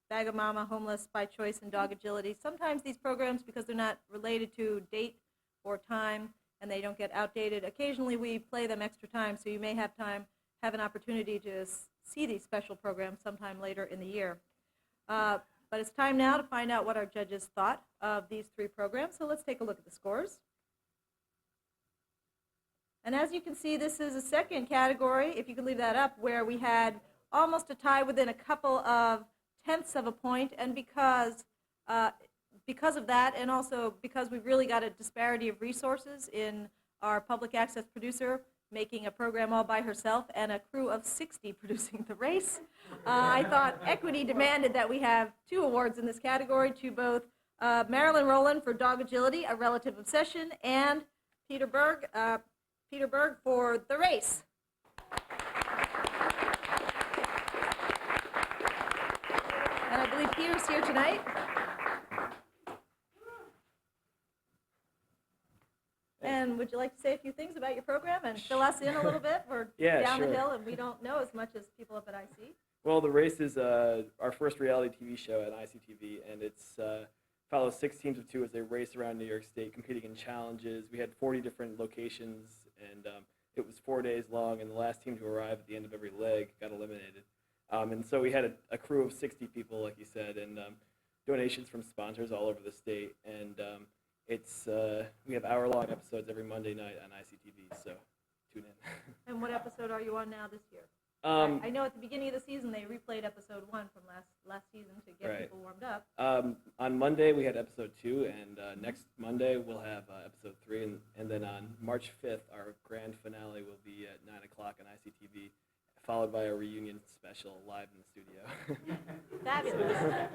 Bag of Mama, Homeless by Choice, and Dog Agility, sometimes these programs, because they're not related to date or time and they don't get outdated, occasionally we play them extra time, so you may have an opportunity to see these special programs sometime later in the year. But it's time now to find out what our judges thought of these 3 programs, so let's take a look at the scores. And as you can see, this is a second category, if you can leave that up, where we had almost a tie within a couple of tenths of a point, and because of that, and also because we've really got a disparity of resources in our public access producer making a program all by herself and a crew of 60 producing the race, I thought equity demanded that we have 2 awards in this category to both Marilyn Rowland for Dog Agility, A Relative Obsession, and Peter Berg for the race. And I believe Peter's here tonight. And would you like to say a few things about your program and fill us in a little bit? We're down the hill and we don't know as much as people up at IC. Well, the race is our first reality TV show at ICTV, and it's follows 6 teams of 2 as they race around New York State competing in challenges. We had 40 different locations, and it was 4 days long, and the last team to arrive at the end of every leg got eliminated. And so we had a crew of 60 people, like you said, and donations from sponsors all over the state. And we have hour-long episodes every Monday night on ICTV, so tune in. And what episode are you on now this year? I know at the beginning of the season they replayed episode 1 from last season to get people warmed up. On Monday we had episode 2, and next Monday we'll have episode 3, and then on March 5th our grand finale will be at 9 o'clock on ICTV, followed by a reunion special live in the studio. Fabulous.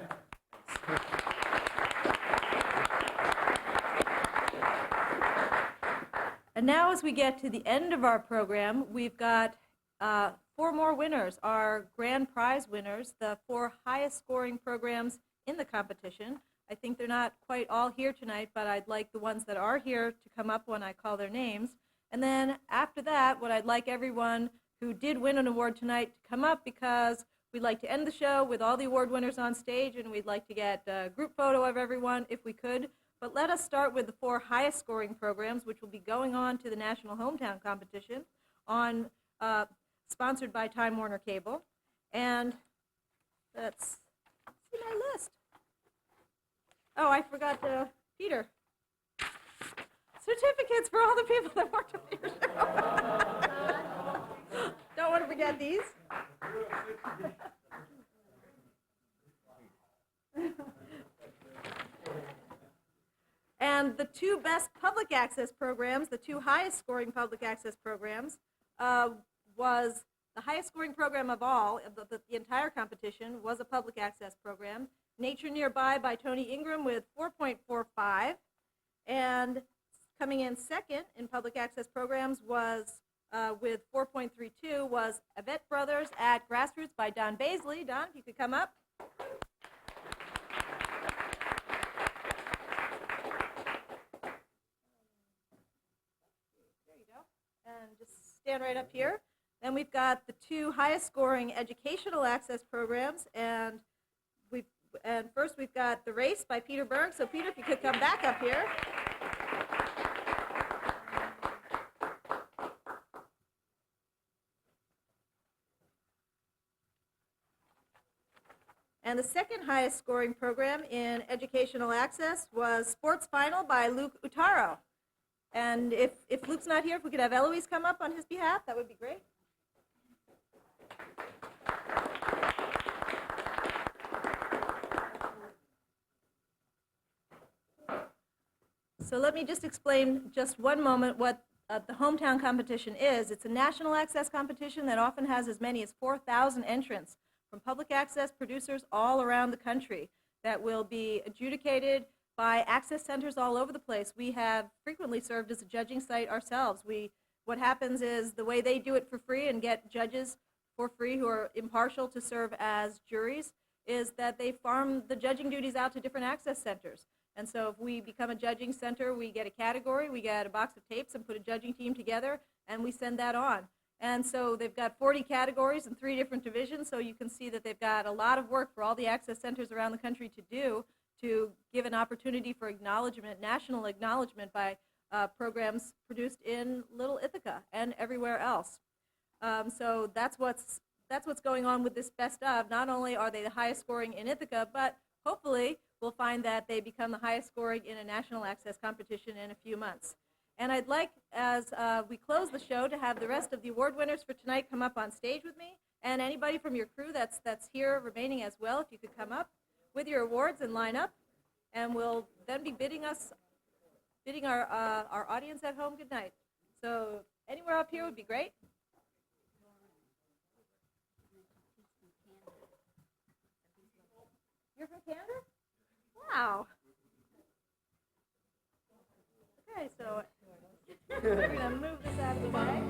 And now as we get to the end of our program, we've got 4 more winners, our grand prize winners, the 4 highest scoring programs in the competition. I think they're not quite all here tonight, but I'd like the ones that are here to come up when I call their names. And then after that, what I'd like everyone who did win an award tonight to come up, because we'd like to end the show with all the award winners on stage, and we'd like to get a group photo of everyone if we could. But let us start with the 4 highest scoring programs, which will be going on to the National Hometown Competition, sponsored by Time Warner Cable. And let's see my list. Oh, I forgot Peter. certificates for all the people that worked on your show. Don't want to forget these. And the two best public access programs, the two highest scoring public access programs, was the highest scoring program of all, the entire competition, was a public access program. Nature Nearby by Tony Ingram with 4.45. And coming in second in public access programs was, with 4.32, was Avett Brothers at Grassroots by Don Baisley. Don, if you could come up. And just stand right up here. Then we've got the two highest scoring educational access programs, and first we've got The Race by Peter Berg. So Peter, if you could come back up here. And the second highest scoring program in educational access was Sports Final by Luke Utaro. And if Luke's not here, if we could have Eloise come up on his behalf, that would be great. So let me just explain just one moment what the hometown competition is. It's a national access competition that often has as many as 4,000 entrants from public access producers all around the country that will be adjudicated by access centers all over the place. We have frequently served as a judging site ourselves. What happens is the way they do it for free and get judges for free who are impartial to serve as juries is that they farm the judging duties out to different access centers. And so if we become a judging center, we get a category, we get a box of tapes and put a judging team together, and we send that on. And so they've got 40 categories in 3 different divisions, so you can see that they've got a lot of work for all the access centers around the country to do to give an opportunity for acknowledgement, national acknowledgement by programs produced in Little Ithaca and everywhere else. So that's what's going on with this best of. Not only are they the highest scoring in Ithaca, but hopefully we'll find that they become the highest scoring in a national access competition in a few months. And I'd like, as we close the show, to have the rest of the award winners for tonight come up on stage with me, and anybody from your crew that's here remaining as well, if you could come up with your awards and line up, and we'll then be bidding our audience at home good night. So anywhere up here would be great. You're from Canada? Wow. Okay, so we're going to move this out of the way.